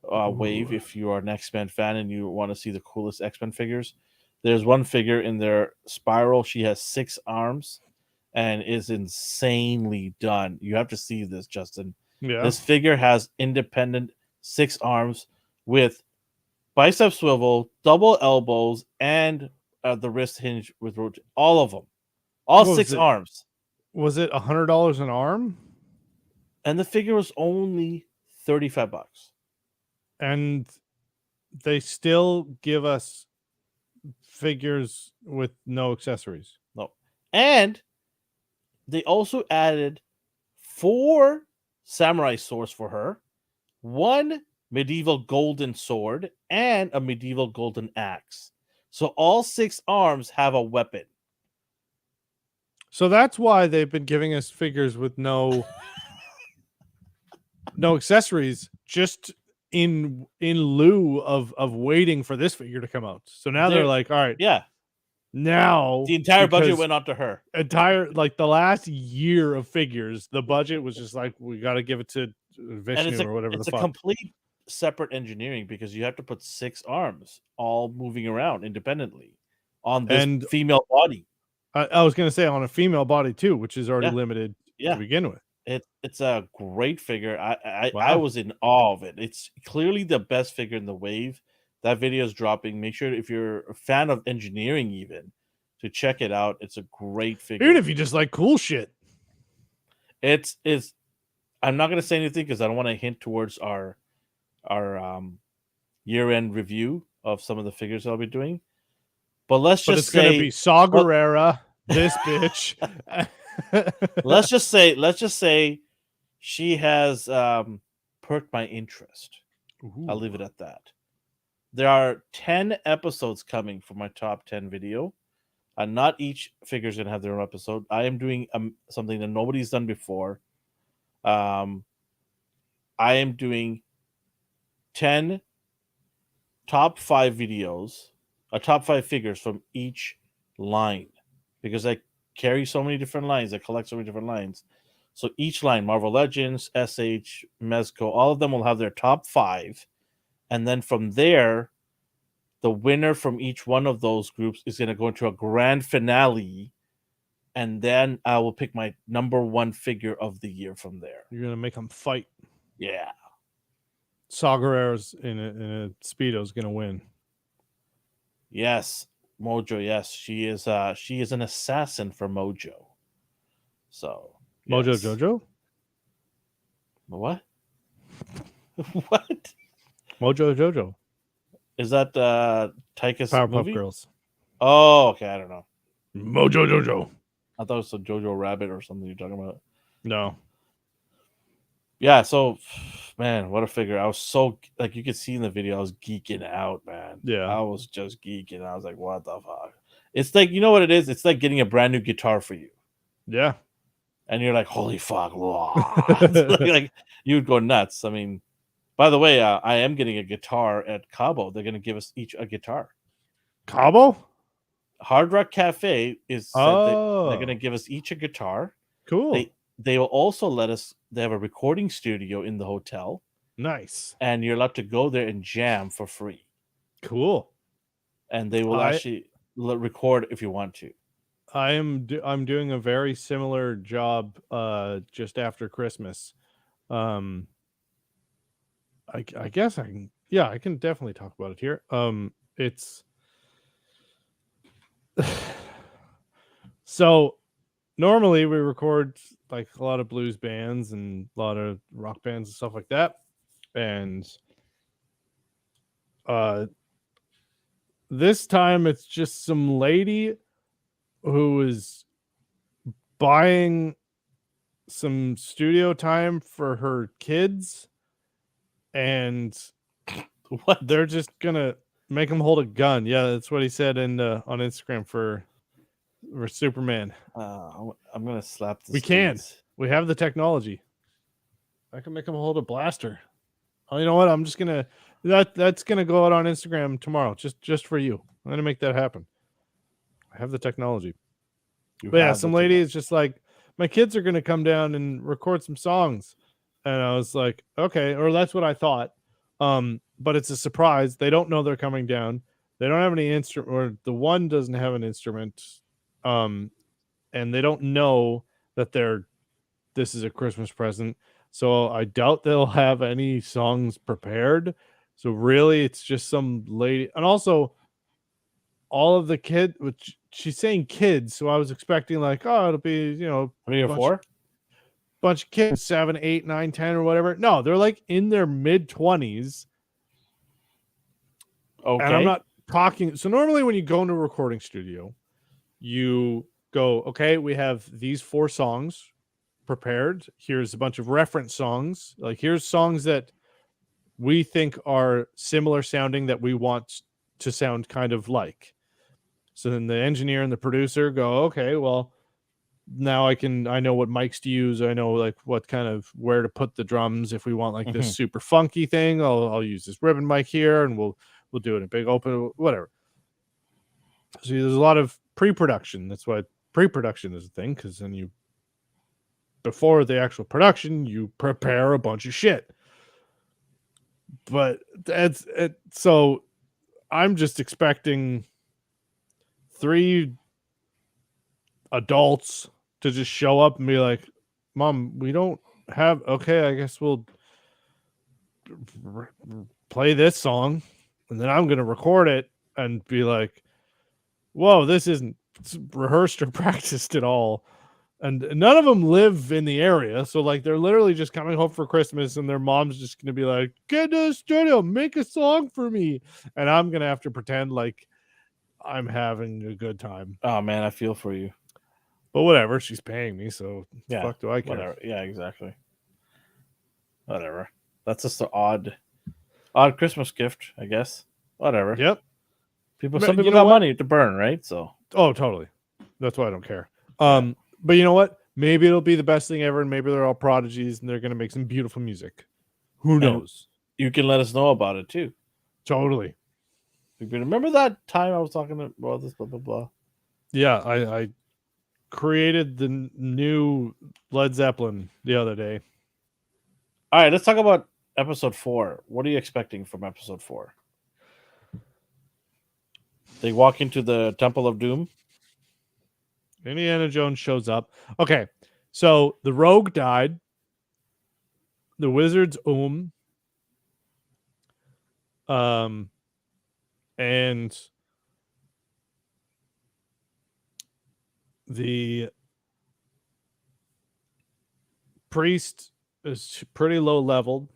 wave. If you are an X-Men fan and you want to see the coolest X-Men figures, there's one figure in their Spiral. She has 6 arms and is insanely done. You have to see this, Justin.
Yeah.
This figure has independent 6 arms with bicep swivel, double elbows, and the wrist hinge with all of them. All 6 arms.
Was it $100 an arm?
And the figure was only $35.
And they still give us figures with no accessories.
No. And they also added 4 samurai swords for her, 1 medieval golden sword, and a medieval golden axe. So all 6 arms have a weapon.
So that's why they've been giving us figures with no accessories, just in lieu of waiting for this figure to come out. So now they're like, all right,
yeah.
Now
the entire budget went out to her.
The last year of figures, the budget was just like, we got to give it to Vishnu or whatever the fuck.
It's a complete separate engineering because you have to put 6 arms all moving around independently on this female body.
I was going to say on a female body too, which is already limited to begin with.
It's a great figure. I was in awe of it. It's clearly the best figure in the wave. That video is dropping. Make sure if you're a fan of engineering even to check it out. It's a great figure.
Even if you just like cool shit.
I'm not going to say anything because I don't want to hint towards our year-end review of some of the figures I'll be doing. But let's just say
it's going to be Saw Gerrera, this bitch.
let's just say she has perked my interest.
Ooh.
I'll leave it at that. There are 10 episodes coming for my top 10 video. And not each figure is going to have their own episode. I am doing something that nobody's done before. I am doing 10 top 5 videos, top 5 figures from each line. Because I carry so many different lines. I collect so many different lines. So each line, Marvel Legends, SH, Mezco, all of them will have their top 5. And then from there, the winner from each one of those groups is going to go into a grand finale. And then I will pick my number 1 figure of the year from there.
You're going to make them fight.
Yeah.
Saw Gerrera's in a Speedo is going to win.
Yes. Mojo, yes. She is an assassin for Mojo. So
Mojo Jojo?
What? What?
Mojo Jojo.
Is that Taika's movie?
Powerpuff Girls.
Oh, okay. I don't know.
Mojo Jojo.
I thought it was a Jojo Rabbit or something you're talking about.
No.
Yeah, so man, what a figure. I was so you could see in the video, I was geeking out, man.
Yeah.
I was just geeking. I was like, what the fuck? It's like, you know what it is? It's like getting a brand new guitar for you.
Yeah.
And you're like, holy fuck. like you'd go nuts. I mean, By the way, I am getting a guitar at Cabo. They're going to give us each a guitar.
Cabo?
Hard Rock Cafe is said that they're going to give us each a guitar.
Cool.
They will also let us. They have a recording studio in the hotel.
Nice.
And you're allowed to go there and jam for free.
Cool.
And they will actually record if you want to.
I'm doing a very similar job just after Christmas. I guess I can I can definitely talk about it here. It's so normally we record like a lot of blues bands and a lot of rock bands and stuff like that. And this time it's just some lady who is buying some studio time for her kids, and
what
they're just gonna make him hold a gun. Yeah, that's what he said on Instagram for Superman.
I'm gonna slap this.
We can. We have the technology. I can make him hold a blaster. Oh, you know what? I'm just gonna that's gonna go out on Instagram tomorrow, just for you. I'm gonna make that happen. I have the technology. But yeah, some lady is just like, my kids are gonna come down and record some songs, and I was like, okay, or that's what I thought. But it's a surprise. They don't know they're coming down. They don't have any instrument, or the one doesn't have an instrument, and they don't know that this is a Christmas present. So I doubt they'll have any songs prepared. So really, it's just some lady, and also all of the kids, which she's saying kids, so I was expecting like, oh, it'll be
3 or 4,
bunch of kids, 7, 8, 9, 10, or whatever. No, they're like in their mid-20s.
Okay,
and I'm not talking. So normally, when you go into a recording studio, you go, okay, we have these 4 songs prepared. Here's a bunch of reference songs. Like, here's songs that we think are similar sounding that we want to sound kind of like. So then the engineer and the producer go, okay, well, now I know what mics to use. I know like what kind of where to put the drums. If we want like this super funky thing, I'll use this ribbon mic here, and we'll do it in big open, whatever. So there's a lot of pre-production. That's why pre-production is a thing, because then before the actual production, you prepare a bunch of shit. But that's it. So I'm just expecting 3 adults to just show up and be like, Mom, we don't have, okay, I guess we'll play this song, and then I'm going to record it and be like, whoa, this isn't rehearsed or practiced at all. And none of them live in the area. So like, they're literally just coming home for Christmas, and their mom's just going to be like, get to the studio, make a song for me. And I'm going to have to pretend like I'm having a good time.
Oh man, I feel for you.
But whatever, she's paying me, so
yeah,
fuck do I care?
Whatever. Yeah, exactly. Whatever. That's just an odd Christmas gift, I guess. Whatever.
Yep.
Some people got money to burn, right? So.
Oh, totally. That's why I don't care. But you know what? Maybe it'll be the best thing ever, and maybe they're all prodigies, and they're gonna make some beautiful music. Who knows?
You can let us know about it too.
Totally.
Remember that time I was talking about this, blah blah blah.
Yeah, I created the new Led Zeppelin the other day.
All right, let's talk about episode 4. What are you expecting from episode 4? They walk into the Temple of Doom.
Indiana Jones shows up. Okay, so the rogue died. The wizard's and the priest is pretty low leveled.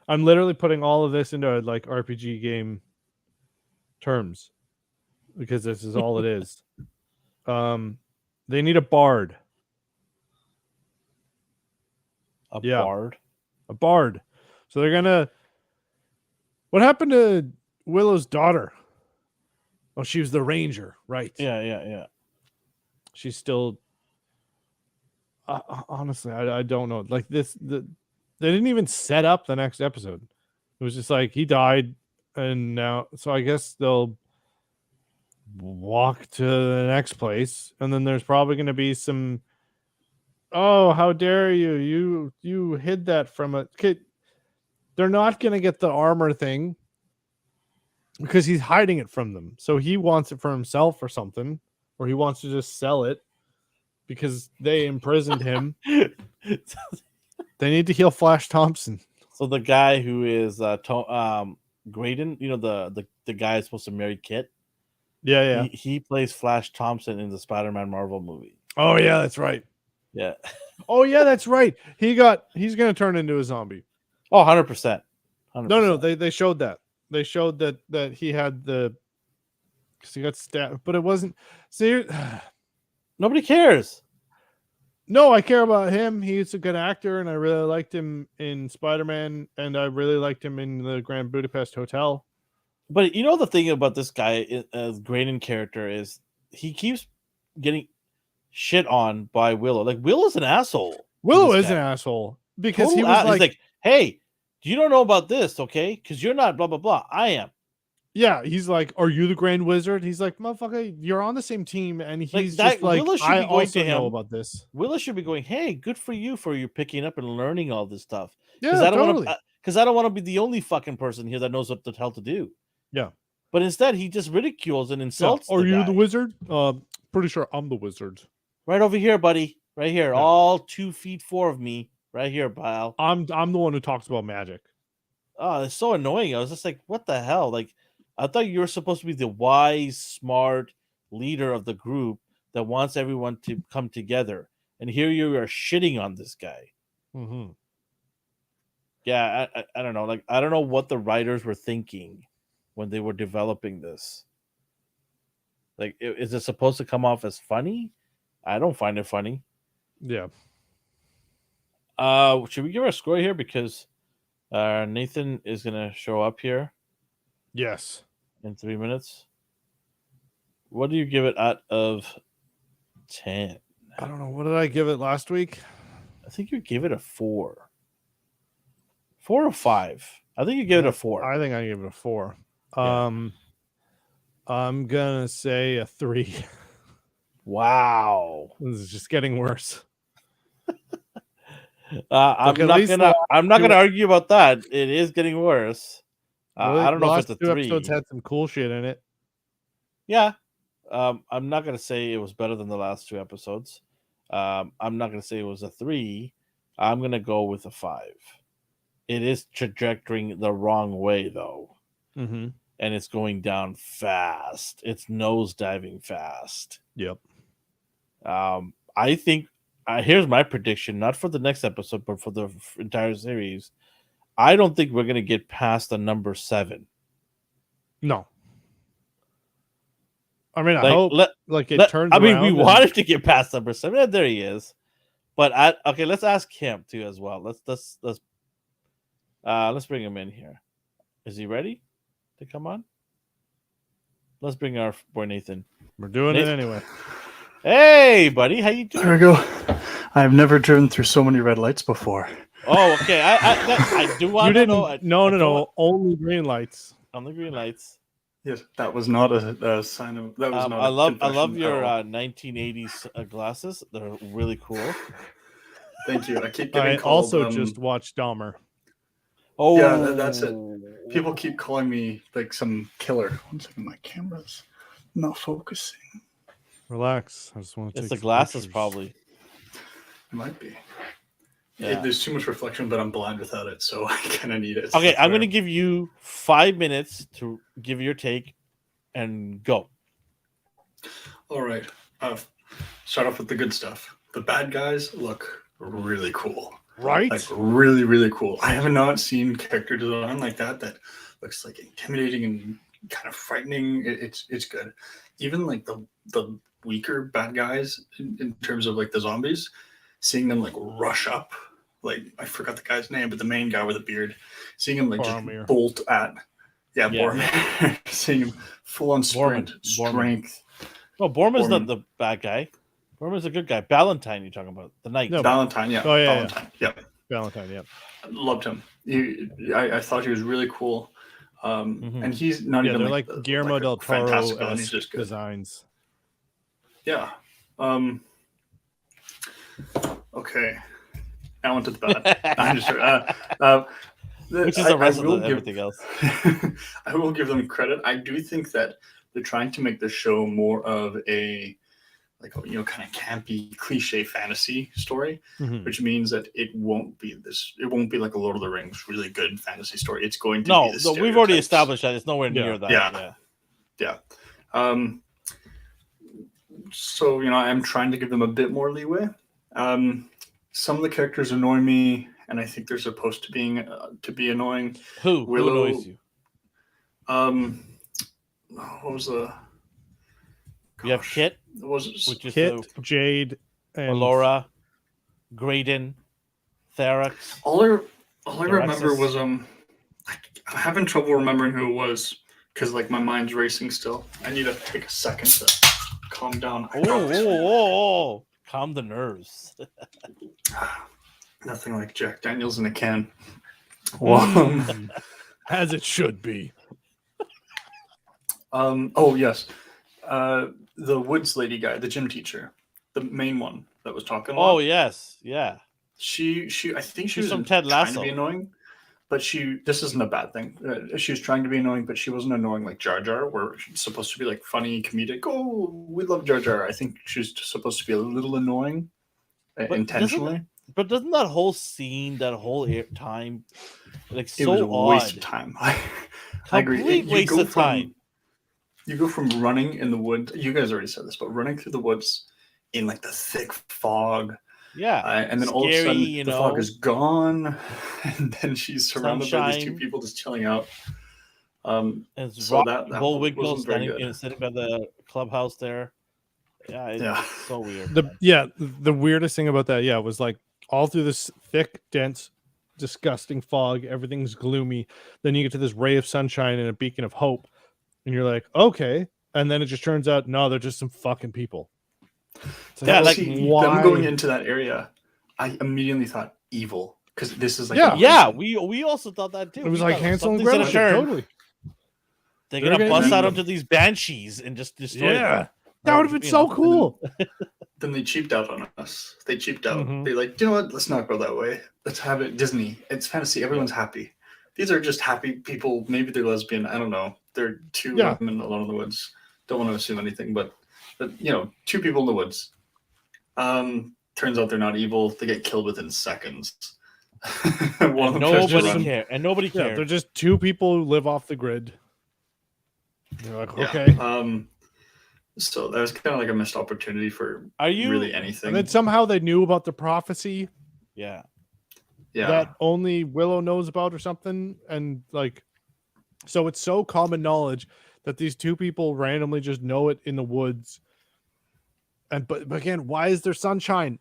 I'm literally putting all of this into like RPG game terms, because this is all it is. They need a bard.
Bard?
A bard. So they're gonna. What happened to Willow's daughter? Oh, she was the ranger, right?
Yeah. She's
still. Honestly, I don't know. Like this they didn't even set up the next episode. It was just like he died, and now so I guess they'll walk to the next place, and then there's probably going to be some. Oh, how dare you! You hid that from a kid. They're not going to get the armor thing because he's hiding it from them. So he wants it for himself or something, or he wants to just sell it because they imprisoned him. They need to heal Flash Thompson.
So the guy who is Graydon, the guy is supposed to marry Kit.
Yeah.
He plays Flash Thompson in the Spider-Man Marvel movie.
Oh yeah, that's right.
Yeah.
Oh yeah, that's right. He's going to turn into a zombie.
Oh, 100%.
No. They showed that. They showed that he had because he got stabbed, but it wasn't. See,
nobody cares.
No, I care about him. He's a good actor, and I really liked him in Spider-Man, and I really liked him in the Grand Budapest Hotel.
But the thing about this guy, Graydon character, is he keeps getting shit on by Willow. Like, Willow's an asshole.
Willow is an asshole because
Total
he was
he's like, hey, you don't know about this, okay? Because you're not blah, blah, blah. I am.
Yeah, he's like, are you the Grand Wizard? He's like, motherfucker, you're on the same team, and he's just like, I also know about this.
Willow should be going, hey, good for you picking up and learning all this stuff.
Yeah, totally.
Because I don't want to be the only fucking person here that knows what the hell to do.
Yeah.
But instead, he just ridicules and insults.
Yeah. Are you the wizard? Pretty sure I'm the wizard.
Right over here, buddy. Right here. Yeah. All 2 feet 4 of me. Right here, pal.
I'm the one who talks about magic.
Oh, it's so annoying. I was just like, what the hell? Like, I thought you were supposed to be the wise, smart leader of the group that wants everyone to come together. And here you are shitting on this guy.
Mm-hmm.
Yeah, I don't know. Like, I don't know what the writers were thinking when they were developing this. Like, is it supposed to come off as funny? I don't find it funny.
Yeah.
Should we give our score here? Because Nathan is going to show up here.
Yes.
In 3 minutes. What do you give it out of 10?
I don't know. What did I give it last week?
I think you gave it a 4. 4 or 5? I think you gave it a 4.
I think I gave it a 4.
Yeah.
I'm gonna say a 3.
Wow.
This is just getting worse.
I'm not gonna argue about that. It is getting worse. I don't know if it's a 3.
Episodes had some cool shit in it.
Yeah. I'm not gonna say it was better than the last 2 episodes. I'm not gonna say it was a 3. I'm gonna go with a 5. It is trajectorying the wrong way though.
Mm-hmm.
And it's going down fast. It's nosediving fast.
Yep.
I think here's my prediction, not for the next episode, but for the entire series. I don't think we're going to get past the number 7.
No. I mean, I hope it turns around.
I mean, we wanted to get past number 7. And there he is. But okay, let's ask him too as well. Let's bring him in here. Is he ready to come on? Let's bring our boy Nathan.
We're doing it anyway.
Hey, buddy, how you doing?
There we go. I've never driven through so many red lights before.
Oh, okay. I do want to know.
No. Only green lights.
On the green lights.
Yes, that was not a sign of. That was not.
I love your 1980s glasses. They're really cool.
Thank you. I keep getting called.
Also just watched Dahmer.
Oh, yeah, that's it. People keep calling me like some killer. One second, my camera's not focusing.
Relax. I just want to.
It's the glasses, probably.
It might be.
Yeah.
There's too much reflection, but I'm blind without it, so I kind of need it.
Okay, I'm going to give you 5 minutes to give your take and go.
All right. Start off with the good stuff. The bad guys look really cool.
Right?
Like really, really cool. I have not seen character design like that looks like intimidating and kind of frightening. It's good. Even like the weaker bad guys in terms of like the zombies, seeing them like rush up, like I forgot the guy's name, but the main guy with a beard, seeing him like
Boromir.
Just bolt at Boromir. Seeing him full on sprint, strength.
No, Borman's not the bad guy. Borman's a good guy. Valentine, you're talking about the knight.
No, Valentine, yeah.
Oh yeah.
Valentine, yeah.
Valentine, yeah.
Loved him. I thought he was really cool. And he's not even
they're
like
Guillermo del Toro
fantastic villain. He's just good.
designs.
Yeah. Okay. Now onto the bad. I'm just
which is the rest of everything else.
I will give them credit. I do think that they're trying to make the show more of a kind of campy cliche fantasy story, which means that it won't be like a Lord of the Rings really good fantasy story. It's going to be the stereotypes.
We've already established that it's nowhere near that.
Yeah. So I'm trying to give them a bit more leeway. Some of the characters annoy me, and I think they're supposed to be annoying.
Who annoys you?
What was the?
You have Kit.
Kit, Jade, and
Laura, Graydon, Therax.
All I remember was I'm having trouble remembering who it was because my mind's racing still. I need to take a second to calm down.
Oh. Calm the nerves.
Nothing like Jack Daniels in a can.
As it should be.
Oh yes. The Woods lady guy, the gym teacher, the main one that was talking a lot.
Oh yes, yeah.
She I think she was
from Ted Lasso.
Trying to be annoying, but this isn't a bad thing. She was trying to be annoying, but she wasn't annoying like Jar Jar, where she's supposed to be funny, comedic. Oh, we love Jar Jar. I think she's supposed to be a little annoying, intentionally.
But doesn't that whole scene, that whole time,
it was a waste of time. I agree.
Complete waste of time.
You go from running in the woods. You guys already said this, but running through the woods in the thick fog.
Yeah.
And then all of a sudden the fog is gone. And then she's surrounded by these two people just chilling out.
And Bullwinkle sitting by the clubhouse there. Yeah. It's so weird.
The weirdest thing about that, was all through this thick, dense, disgusting fog, everything's gloomy. Then you get to this ray of sunshine and a beacon of hope. And you're like, okay. And then it just turns out, no, they're just some fucking people.
So them going into that area, I immediately thought evil. Because this is
we also thought that too.
It was like Hansel and Gretel. Totally.
They're going to bust out onto these banshees and just destroy them.
That would have been so cool.
Then they cheaped out on us. They cheaped out. They're like, you know what? Let's not go that way. Let's have it Disney. It's fantasy. Everyone's happy. These are just happy people. Maybe they're lesbian. I don't know. They're two women alone in the woods. Don't want to assume anything, but two people in the woods. Turns out they're not evil. They get killed within seconds.
Nobody cares. And nobody cares.
They're just two people who live off the grid. You're like, okay.
So that was kind of a missed opportunity for really anything.
And then somehow they knew about the prophecy.
Yeah.
That only Willow knows about or something. And so it's so common knowledge that these two people randomly just know it in the woods. And but again, why is there sunshine?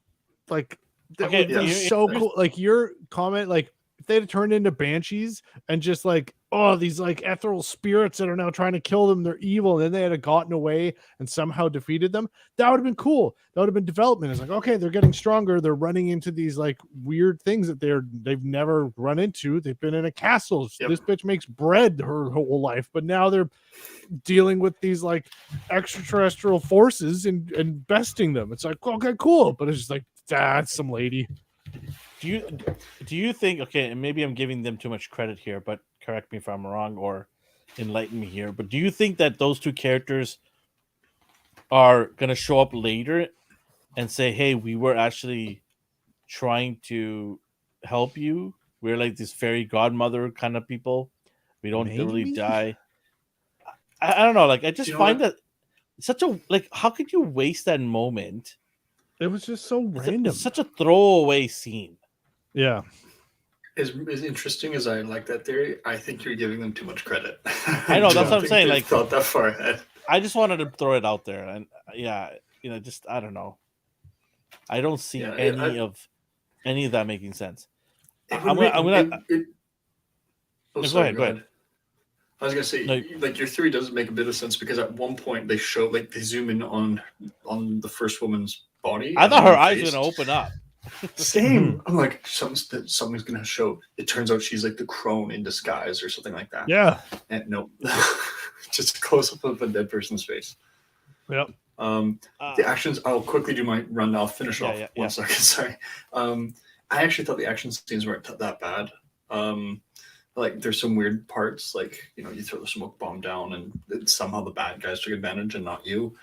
So cool. Your comment, if they had turned into banshees and just these ethereal spirits that are now trying to kill them, they're evil, and then they had gotten away and somehow defeated them, that would have been cool. That would have been development. It's okay, they're getting stronger, they're running into these weird things that they've never run into. They've been in a castle. This bitch makes bread her whole life, but now they're dealing with these extraterrestrial forces and besting them. It's okay, cool, but it's just that's some lady.
Do you think, okay, and maybe I'm giving them too much credit here, but correct me if I'm wrong or enlighten me here, but do you think that those two characters are going to show up later and say, hey, we were actually trying to help you? We're this fairy godmother kind of people. We don't really die. I don't know. I just find that such a, how could you waste that moment?
It was just so random.
It's such a throwaway scene.
Yeah.
As interesting as I like that theory, I think you're giving them too much credit.
I know, that's what I'm saying.
Thought that far ahead.
I just wanted to throw it out there, and just I don't know. I don't see any of that making sense.
Go ahead. I was gonna say, your theory doesn't make a bit of sense because at one point they show, they zoom in on the first woman's body.
I thought her eyes were gonna open up.
Same. I'm like, something's gonna show. It turns out she's like the crone in disguise or something like that.
Yeah.
And no, just a close up of a dead person's face.
Yep.
The actions. I'll quickly do my run. I'll finish off. One second. Sorry. I actually thought the action scenes weren't that bad. Like there's some weird parts, like you throw the smoke bomb down, and somehow the bad guys took advantage and not you.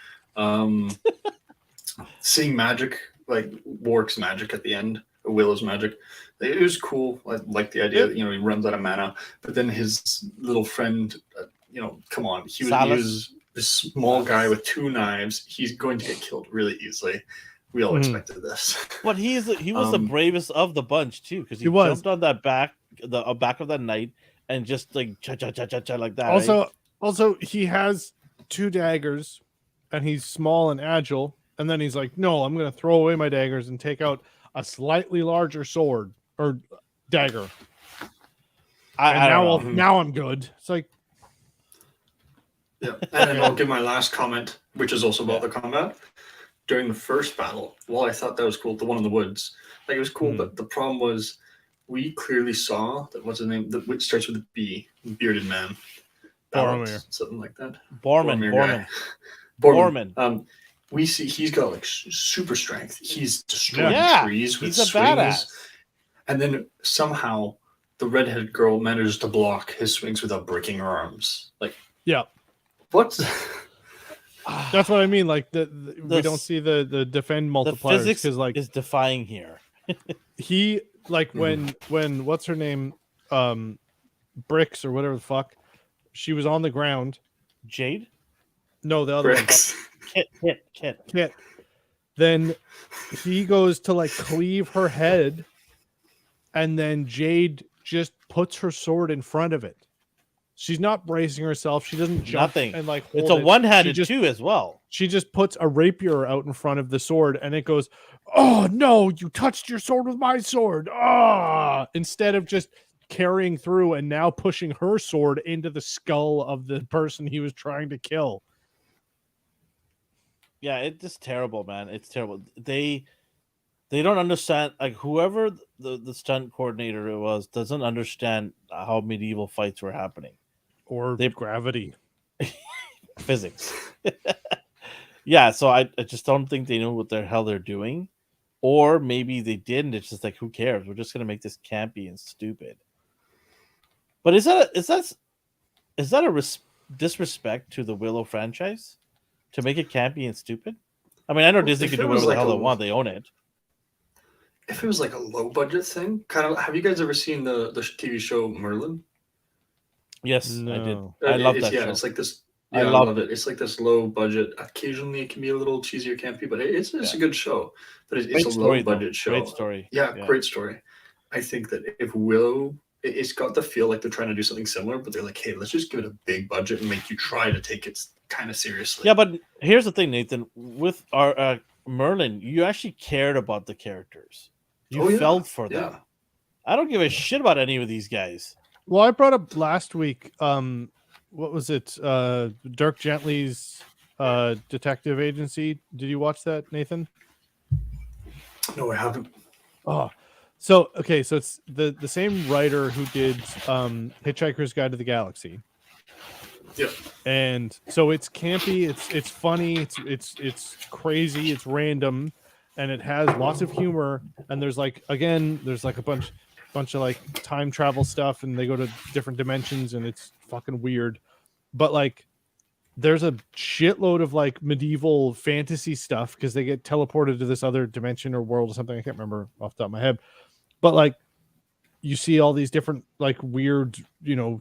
Seeing magic, like Warwick's magic at the end, Willow's magic, it was cool. I like the idea that he runs out of mana, but then his little friend, come on, he was this small guy with 2 knives. He's going to get killed really easily. We all expected this.
But he was the bravest of the bunch too, because he jumped on that back of that knight and just like cha cha cha cha cha like that.
Also, he has 2 daggers, and he's small and agile. And then he's like, "No, I'm going to throw away my daggers and take out a slightly larger sword or dagger." Now I'm good. It's like,
yeah. And then I'll give my last comment, which is also about the combat. During the first battle, while I thought that was cool, the one in the woods, like it was cool, but the problem was we clearly saw that what's his name, which starts with a B, bearded man,
Boromir,
something like that.
Borman.
We see he's got like super strength. He's destroying trees with swings.
Badass.
And then somehow the redheaded girl manages to block his swings without breaking her arms. Like, what?
That's what I mean. Like we don't see the defend multipliers because like
is defying here.
He like when what's her name, Bricks or whatever the fuck, she was on the ground.
Jade?
No, the other
Bricks.
one. Kit. Then he goes to like cleave her head, and then Jade just puts her sword in front of it. She's not bracing herself. She doesn't jump and like hold
it's a one-handed
too
as well.
She just puts a rapier out in front of the sword, and it goes, "Oh no, you touched your sword with my sword!" Instead of just carrying through and now pushing her sword into the skull of the person he was trying to kill.
Yeah, it's just terrible, man. It's terrible. They don't understand. Like whoever the stunt coordinator was doesn't understand how medieval fights were happening,
or gravity,
physics. Yeah, so I just don't think they know what the hell they're doing, or maybe they didn't. It's just like, who cares? We're just gonna make this campy and stupid. But is that a disrespect to the Willow franchise? To make it campy and stupid? I mean, I know Disney can do whatever the hell they want. They own it.
If it was like a low budget thing, kind of. Have you guys ever seen the TV show Merlin?
Yes, no. I did. I love that show.
It's like this. Yeah, I love it. It's like this low budget. Occasionally, it can be a little cheesy or campy, but it's a good show. But it's a low budget show.
Great story.
Yeah, great story. I think that if Willow, it's got the feel like they're trying to do something similar, but they're like, hey, let's just give it a big budget and make you try to take it kind of seriously.
Yeah, but here's the thing, Nathan. With our Merlin, you actually cared about the characters. You felt for them. I don't give a shit about any of these guys.
Well, I brought up last week, what was it? Dirk Gently's Detective Agency. Did you watch that, Nathan?
No, I haven't.
Oh, so it's the same writer who did Hitchhiker's Guide to the Galaxy.
Yeah.
And so it's campy, it's funny, it's crazy, it's random, and it has lots of humor. And there's like a bunch of like time travel stuff, and they go to different dimensions, and it's fucking weird. But like there's a shitload of like medieval fantasy stuff because they get teleported to this other dimension or world or something. I can't remember off the top of my head. But like you see all these different like weird,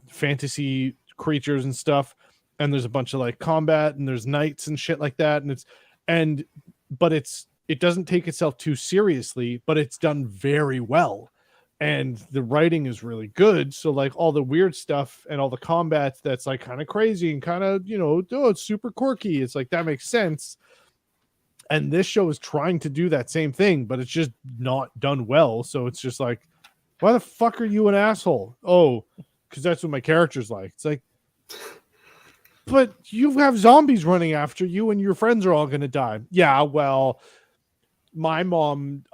fantasy creatures and stuff, and there's a bunch of like combat, and there's knights and shit like that, and it doesn't take itself too seriously, but it's done very well, and the writing is really good. So like all the weird stuff and all the combat that's like kind of crazy and kind of it's super quirky, it's like that makes sense. And this show is trying to do that same thing, but it's just not done well. So it's just like, why the fuck are you an asshole? Oh, because that's what my character's like. It's like, but you have zombies running after you and your friends are all going to die. Yeah, well, my mom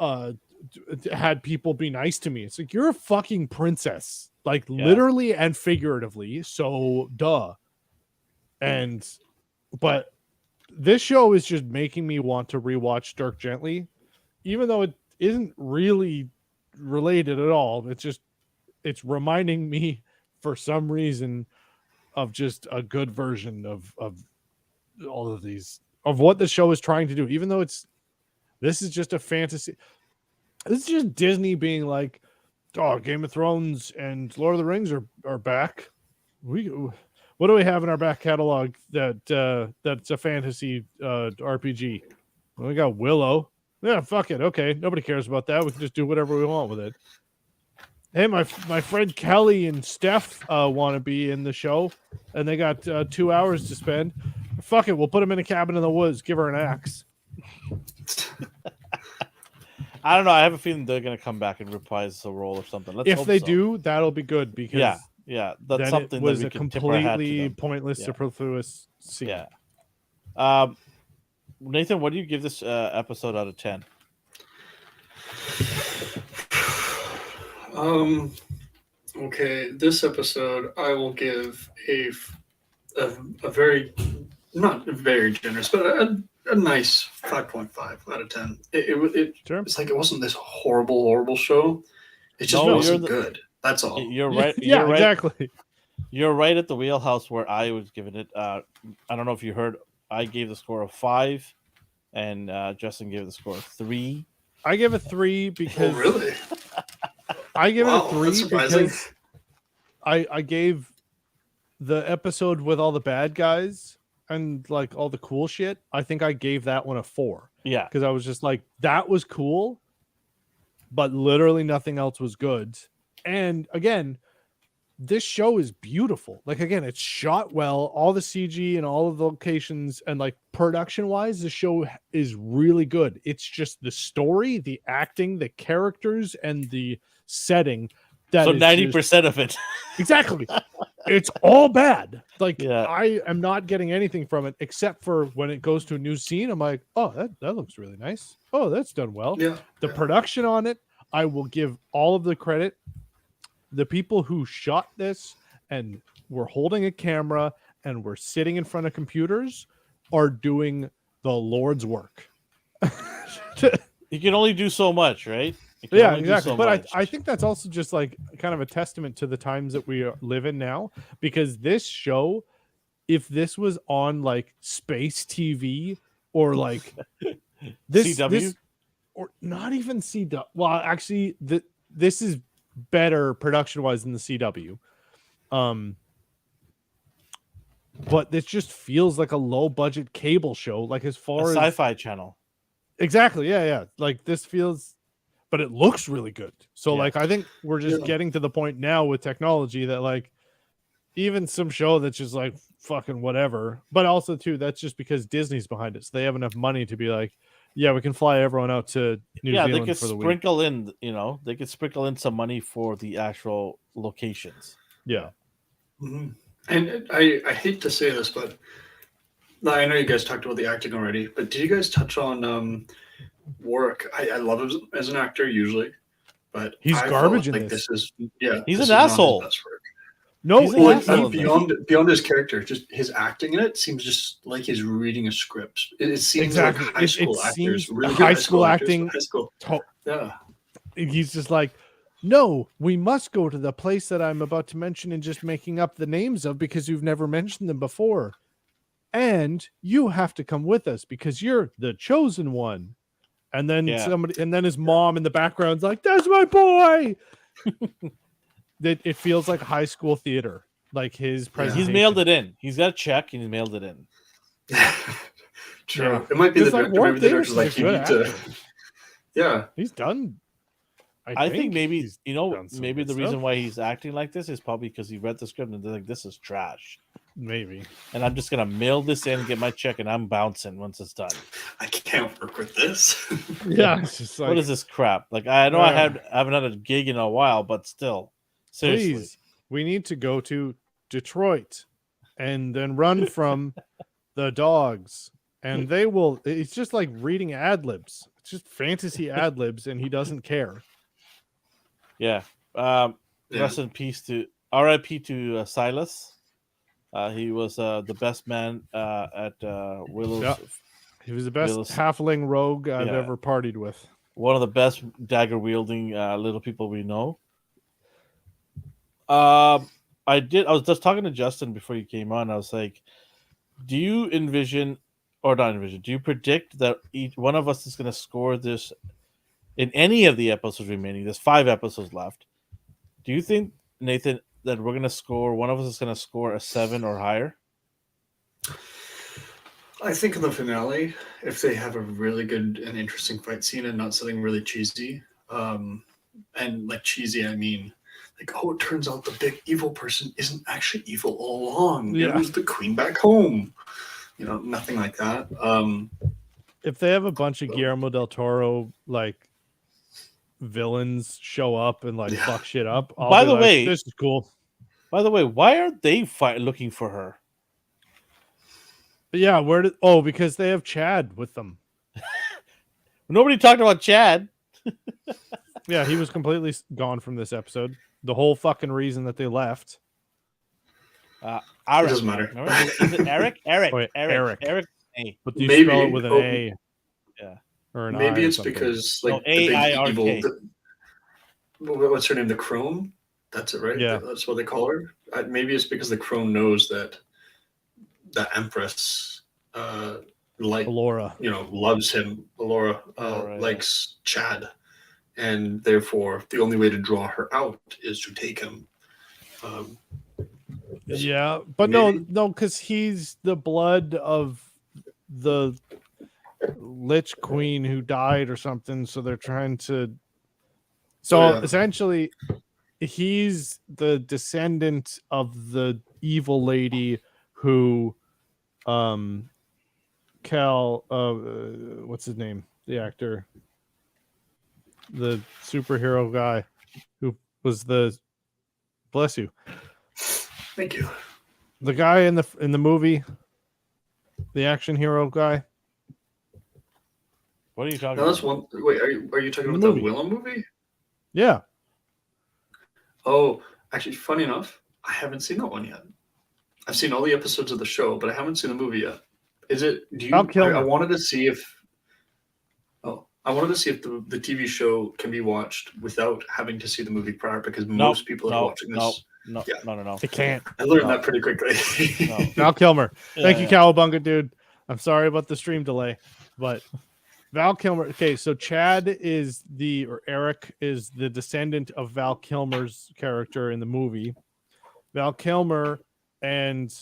had people be nice to me. It's like, you're a fucking princess, like literally and figuratively. So duh. But this show is just making me want to rewatch Dirk Gently, even though it isn't really related at all. It's reminding me for some reason of just a good version of all of these, of what the show is trying to do, even though this is just a fantasy. This is just Disney being like, oh, Game of Thrones and Lord of the Rings are back. What do we have in our back catalog that's a fantasy RPG? Well, we got Willow. Yeah, fuck it. Okay, nobody cares about that. We can just do whatever we want with it. Hey, my friend Kelly and Steph want to be in the show, and they got 2 hours to spend. Fuck it, we'll put them in a cabin in the woods. Give her an axe.
I don't know. I have a feeling they're going to come back and reprise the role or something.
If they do, that'll be good, because
that's something
it was
that we
a
can tip our hat to
completely
them.
pointless, superfluous scene.
Yeah. Nathan, what do you give this episode out of 10?
Okay, this episode I will give a very, not very generous, but a nice 5.5 out of 10.
Sure.
It's like, it wasn't this horrible show. It just wasn't good. That's all.
You're right.
Yeah,
you're right.
exactly.
You're right at the wheelhouse where I was giving it. I don't know if you heard. I gave the score of 5, and Justin gave the score of 3.
I give it 3 because.
Oh, really?
I give it a 3
that's surprising.
because I gave the episode with all the bad guys and like all the cool shit. I think I gave that one a 4.
Yeah,
because I was just like, that was cool, but literally nothing else was good. And again, this show is beautiful. Like, again, it's shot well, all the CG and all of the locations, and like production wise, the show is really good. It's just the story, the acting, the characters, and the setting.
So 90% of it.
Exactly. It's all bad. Like,
Yeah.
I am not getting anything from it except for when it goes to a new scene. I'm like, oh, that looks really nice. Oh, that's done well.
Yeah.
The production on it, I will give all of the credit. The people who shot this and were holding a camera and were sitting in front of computers are doing the Lord's work.
You can only do so much, right?
Yeah, exactly. But I think that's also just like kind of a testament to the times that we live in now, because this show, if this was on like space TV or like this,
CW,
or not even CW. Well, actually, this is better production wise than the CW. But this just feels like a low budget cable show, like as far as
sci-fi channel.
Exactly. Yeah. Like this feels, but it looks really good. So like, I think we're just getting to the point now with technology that like even some show that's just like fucking whatever, but also too, that's just because Disney's behind it. So they have enough money to be like, yeah, we can fly everyone out to New Zealand
they could
for the
sprinkle
week.
they could sprinkle in some money for the actual locations.
Yeah.
Mm-hmm. And I hate to say this, but I know you guys talked about the acting already, but did you guys touch on Warwick? I love him as an actor usually, but
he's garbage in
like
this.
He's an asshole.
No,
beyond his character, just his acting in it seems just like he's reading a script. It seems
exactly.
like high school actors, really
high school acting.
High school. Yeah.
He's just like, no, we must go to the place that I'm about to mention and just making up the names of because you've never mentioned them before. And you have to come with us because you're the chosen one. And then and then his mom in the background's like, that's my boy. It feels like high school theater. Like his presentation.
He's mailed it in. He's got a check and he's mailed it in.
True. Yeah. It might be the director. Maybe the director's like, you need to. Yeah.
He's done.
I think maybe maybe the reason why he's acting like this is probably because he read the script and they're like, this is trash.
Maybe.
And I'm just gonna mail this in, get my check, and I'm bouncing once it's done.
I can't work with this.
Yeah. It's just like,
what is this crap? Like I know I haven't had a gig in a while, but still. Seriously.
Please, we need to go to Detroit and then run from the dogs. And they will, it's just like reading ad libs. just fantasy ad libs, and he doesn't care.
Yeah. Rest in peace to R.I.P. to Silas. He was the best man at Willow's.
Yeah. He was the best halfling rogue I've ever partied with.
One of the best dagger wielding little people we know. I was just talking to Justin before you came on. I was like, do you envision, or not envision, do you predict that each one of us is going to score this in any of the episodes remaining? There's 5 episodes left. Do you think, Nathan, that we're going to score, one of us is going to score a 7 or higher?
I think in the finale, if they have a really good and interesting fight scene and not something really cheesy, and like cheesy, I mean, like, oh, it turns out the big evil person isn't actually evil all along. Yeah. It was the queen back home. You know, nothing like that.
If they have a bunch of Guillermo del Toro, like, villains show up and, like, fuck shit up,
by the way,
this is cool.
By the way, why are they looking for her?
Yeah, because they have Chad with them.
Nobody talked about Chad.
Yeah, he was completely gone from this episode. The whole fucking reason that they left.
It doesn't matter.
Is it Eric? Eric.
Eric.
A.
But do you spell it with an A?
Yeah.
Or an
maybe
I
it's because, like,
the big evil.
What's her name? The crone? That's it, right?
Yeah.
That's what they call her. Maybe it's because the crone knows that the Empress,
Alora,
loves him. Alora likes Chad, and therefore the only way to draw her out is to take him.
Yeah, but maybe. no, because he's the blood of the Lich Queen who died or something. So they're trying to. So essentially, he's the descendant of the evil lady who, what's his name? The actor, the superhero guy, who was bless you.
Thank you.
The guy in the movie, the action hero guy.
What are you talking
about? That's one. Wait, are you talking about the Willow movie?
Yeah.
Oh, actually, funny enough, I haven't seen that one yet. I've seen all the episodes of the show, but I haven't seen the movie yet. Is it? I wanted to see if. I wanted to see if the TV show can be watched without having to see the movie prior, because most people are watching this.
No.
It can't.
I learned that pretty quickly.
Val Kilmer. Thank you, Cowabunga, dude. I'm sorry about the stream delay, but Val Kilmer. Okay, so Chad Eric is the descendant of Val Kilmer's character in the movie. Val Kilmer and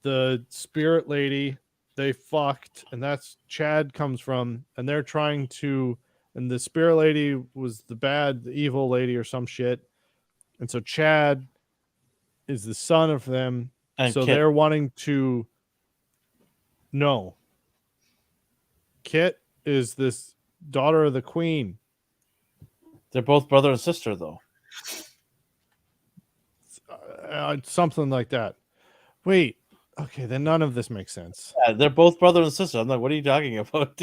the spirit lady, they fucked, and that's Chad comes from, and they're trying to, and the spirit lady was the evil lady or some shit, and so Chad is the son of them, and so they're wanting to. No, Kit is this daughter of the queen.
They're both brother and sister, though.
Something like that. Wait. Okay, then none of this makes sense.
Yeah, they're both brother and sister. I'm like, what are you talking about?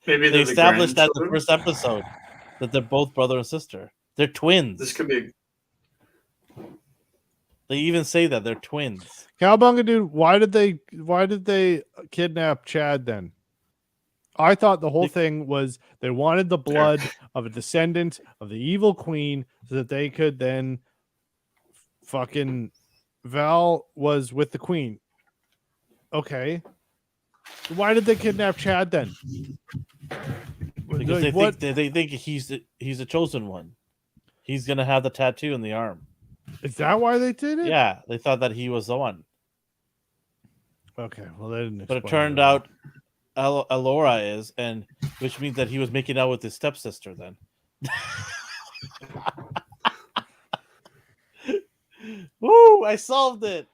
Maybe
they established that in the first episode, that they're both brother and sister. They're twins.
This could be.
They even say that they're twins.
Cowabunga, dude, why did they kidnap Chad then? I thought the whole thing was they wanted the blood of a descendant of the evil queen so that they could then fucking Val was with the queen. Okay. Why did they kidnap Chad then?
Because they think he's the chosen one. He's gonna have the tattoo in the arm.
Is that why they did it?
Yeah, they thought that he was the one.
Okay, well they didn't.
But it turned out Alora is, and which means that he was making out with his stepsister then. Woo! I solved it.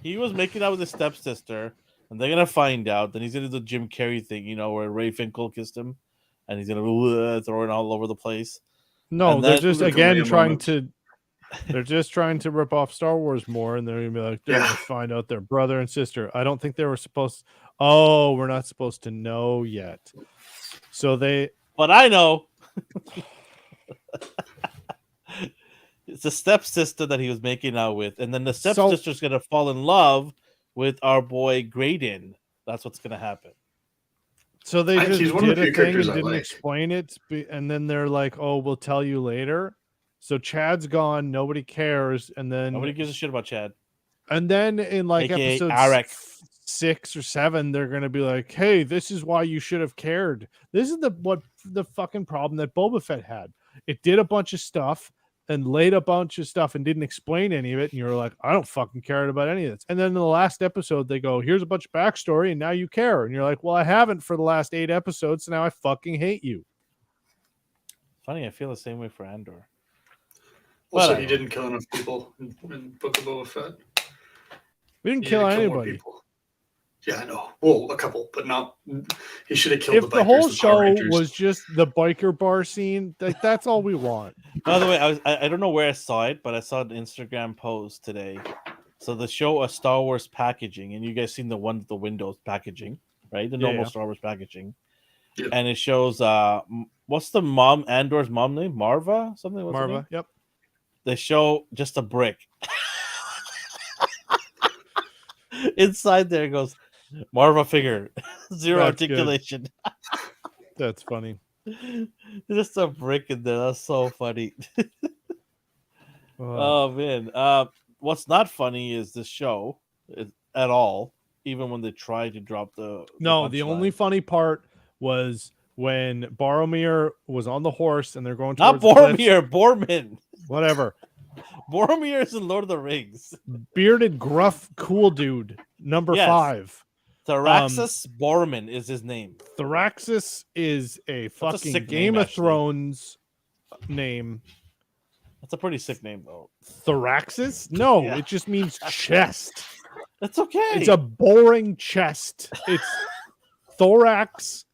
He was making out with his stepsister, and they're gonna find out. Then he's gonna do the Jim Carrey thing, where Ray Finkel kissed him, and he's gonna throw it all over the place.
No, they're just trying to. They're just trying to rip off Star Wars more, and they're gonna be like, they're gonna find out they're brother and sister. I don't think they were supposed. Oh, we're not supposed to know yet. So they.
But I know. It's a stepsister that he was making out with, and then the stepsister's gonna fall in love with our boy Graydon. That's what's gonna happen.
So they just did a thing and didn't explain it, and then they're like, "Oh, we'll tell you later." So Chad's gone. Nobody cares, and then
nobody gives a shit about Chad.
And then in like episode 6 or 7, they're gonna be like, "Hey, this is why you should have cared." This is the fucking problem that Boba Fett had. It did a bunch of stuff and laid a bunch of stuff and didn't explain any of it, and you're like, I don't fucking care about any of this. And then in the last episode, they go, here's a bunch of backstory, and now you care. And you're like, well, I haven't for the last 8 episodes, so now I fucking hate you.
Funny, I feel the same way for Andor.
Also, he didn't kill enough people in Book of Boba Fett.
We didn't kill anybody.
Yeah, I know. Well, a couple, but not. He should have killed
the bikers. If the whole show was just the biker bar scene, that's all we want.
By the way, I don't know where I saw it, but I saw an Instagram post today. So the show a Star Wars packaging, and you guys seen the one with the Windows packaging, right? The normal Star Wars packaging, and it shows what's the mom Andor's mom name? Marva something. What's
Marva. Yep.
They show just a brick. Inside there goes Marva figure, zero articulation.
That's funny.
Just a brick in there. That's so funny. Oh man. What's not funny is this show at all. Even when they try to drop the
the only funny part was when Boromir was on the horse and they're going towards
not Boromir, Borman.
Whatever.
Boromir is in Lord of the Rings.
Bearded, gruff, cool dude. Number 5.
Thraxis Borman is his name.
Thraxis is a fucking Game of Thrones name.
That's a pretty sick name, though.
Thraxis? No, it just means chest.
That's okay.
It's a boring chest. It's Thorax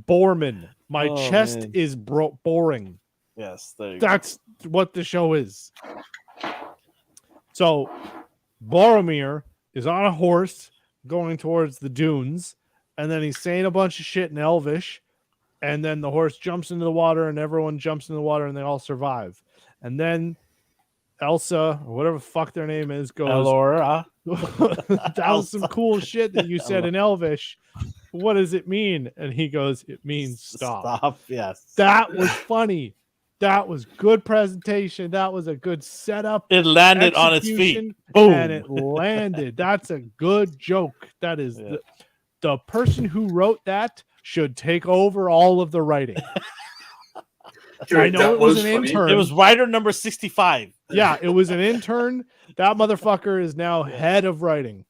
Borman. My chest is boring.
Yes, there you
That's what the show is. So, Boromir is on a horse going towards the dunes, and then he's saying a bunch of shit in Elvish, and then the horse jumps into the water, and everyone jumps in the water, and they all survive. And then Elsa, or whatever the fuck their name is, goes,
Elora.
That was some cool shit that you said in Elvish. What does it mean? And he goes, it means stop.
Stop, yes.
That was funny. That was good presentation. That was a good setup.
It landed on its feet. Boom.
And it landed. That's a good joke. That is the person who wrote that should take over all of the writing. I know it was an intern.
It was writer number 65.
Yeah, it was an intern. That motherfucker is now head of writing.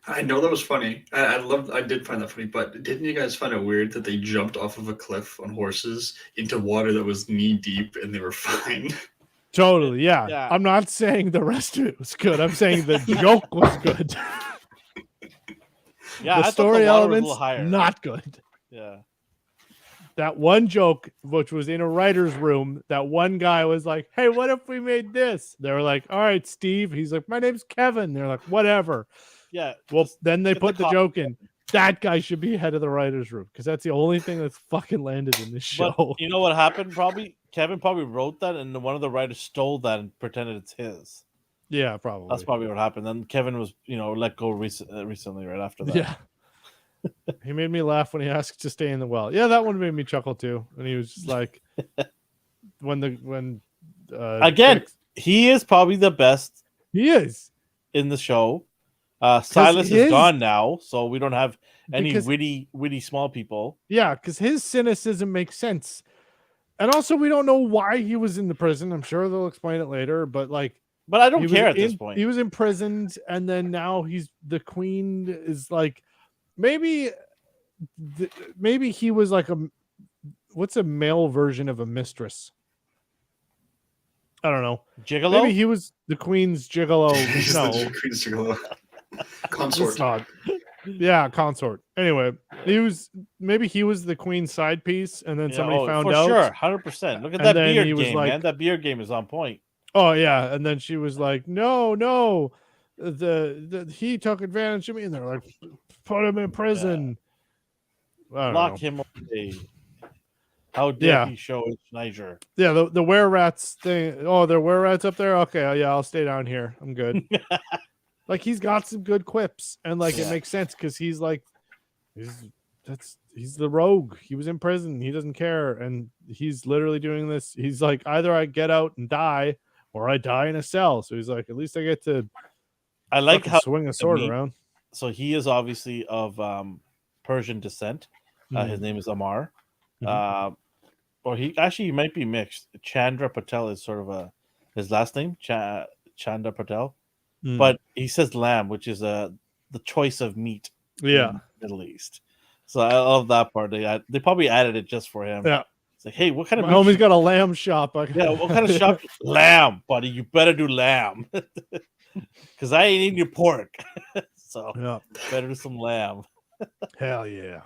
I know that was funny. I did find that funny, but didn't you guys find it weird that they jumped off of a cliff on horses into water that was knee deep and they were fine?
Totally, yeah. I'm not saying the rest of it was good. I'm saying the joke was good.
Yeah,
the story elements not good.
Yeah.
That one joke, which was in a writer's room, that one guy was like, hey, what if we made this? They were like, all right, Steve. He's like, my name's Kevin. They're like, whatever.
Yeah.
Well, then they put the joke in. That guy should be head of the writer's room because that's the only thing that's fucking landed in this show.
But you know what happened? Kevin probably wrote that, and one of the writers stole that and pretended it's his.
Yeah, probably.
That's probably what happened. Then Kevin was, let go recently, right after that.
Yeah. He made me laugh when he asked to stay in the well. Yeah, that one made me chuckle too. And he was just like,
again, he is probably the best.
He is
in the show. Silas is gone now, so we don't have any witty small people.
Yeah, because his cynicism makes sense. And also, we don't know why he was in the prison. I'm sure they'll explain it later, but
I don't care at this point.
He was imprisoned, and then now the queen is like, maybe he was like what's a male version of a mistress? I don't know.
Gigolo?
Maybe he was the queen's gigolo. No.
The queen's gigolo. Consort.
Yeah, consort. Anyway, maybe he was the queen's side piece, and then somebody found out.
Sure, 100%. Look at that beard game, man. That beard game is on point.
Oh yeah, and then she was like, "No, he took advantage of me," and they're like, "Put him in prison."
Lock him away. How dare he show his Niger?
Yeah, the were rats thing. Oh, there were rats up there. Okay, yeah, I'll stay down here. I'm good. Like he's got some good quips, and like it makes sense because he's like, he's the rogue. He was in prison. He doesn't care, and he's literally doing this. He's like, either I get out and die, or I die in a cell. So he's like, at least I get to.
I like how
swing a sword around.
So he is obviously of Persian descent. His name is Amar. Or he might be mixed. Chandra Patel is sort of his last name, Chandra Patel. But he says lamb, which is the choice of meat in the Middle East. So I love that part. They probably added it just for him.
Yeah.
It's like, hey, what kind of
meat? Homie's got a lamb shop.
Yeah, what kind of shop? Lamb, buddy. You better do lamb. Because I ain't eating your pork. So better do some lamb.
Hell yeah.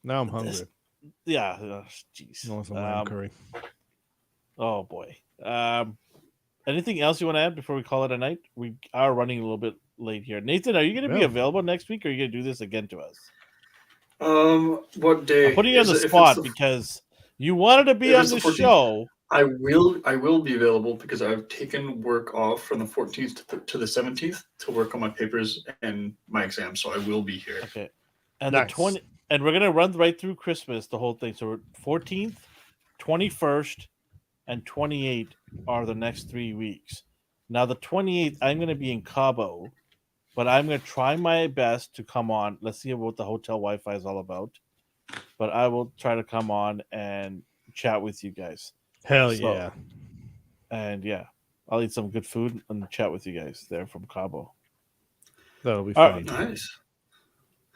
Now I'm hungry.
Jeez.
Want some lamb curry.
Oh boy. Anything else you want to add before we call it a night? We are running a little bit late here. Nathan, are you going to be available next week, or are you going to do this again to us?
What day?
I'm putting you on the spot because you wanted to be on the show.
I will be available because I've taken work off from the 14th to the 17th to work on my papers and my exams, so I will be here.
Okay. And the 20, and we're gonna run right through Christmas, the whole thing. So 14th, 21st, and 28th are the next 3 weeks. Now the 28th, I'm gonna be in Cabo, but I'm gonna try my best to come on. Let's see what the hotel Wi-Fi is all about. But I will try to come on and chat with you guys.
Hell yeah.
And I'll eat some good food and chat with you guys there from Cabo.
That'll be funny.
Nice.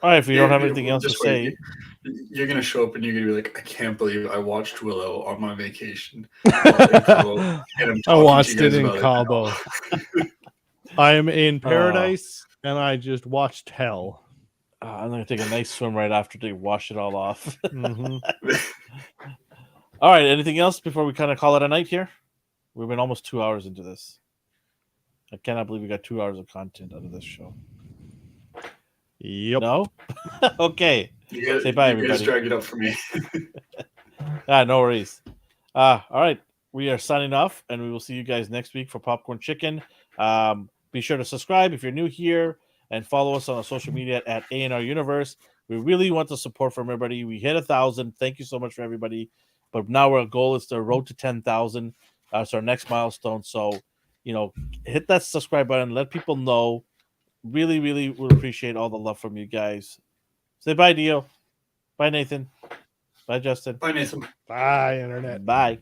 All right, if you don't have anything else to say.
You're going to show up and you're going to be like, I can't believe I watched Willow on my vacation. I
watched it in Cabo. I am in paradise and I just watched hell.
I'm going to take a nice swim right after to wash it all off. All right, anything else before we kind of call it a night here? We've been almost 2 hours into this. I cannot believe we got 2 hours of content out of this show.
Yep.
No? Okay. Say bye, everybody.
You guys drag it up for me.
No worries. All right. We are signing off, and we will see you guys next week for Popcorn Chicken. Be sure to subscribe if you're new here, and follow us on our social media at A&R Universe. We really want the support from everybody. We hit 1,000. Thank you so much for everybody. But now our goal is to road to 10,000. That's our next milestone. So, hit that subscribe button. Let people know. Really, really would appreciate all the love from you guys. Say bye, Dio. Bye, Nathan. Bye, Justin.
Bye, Nathan.
Bye, Internet.
Bye.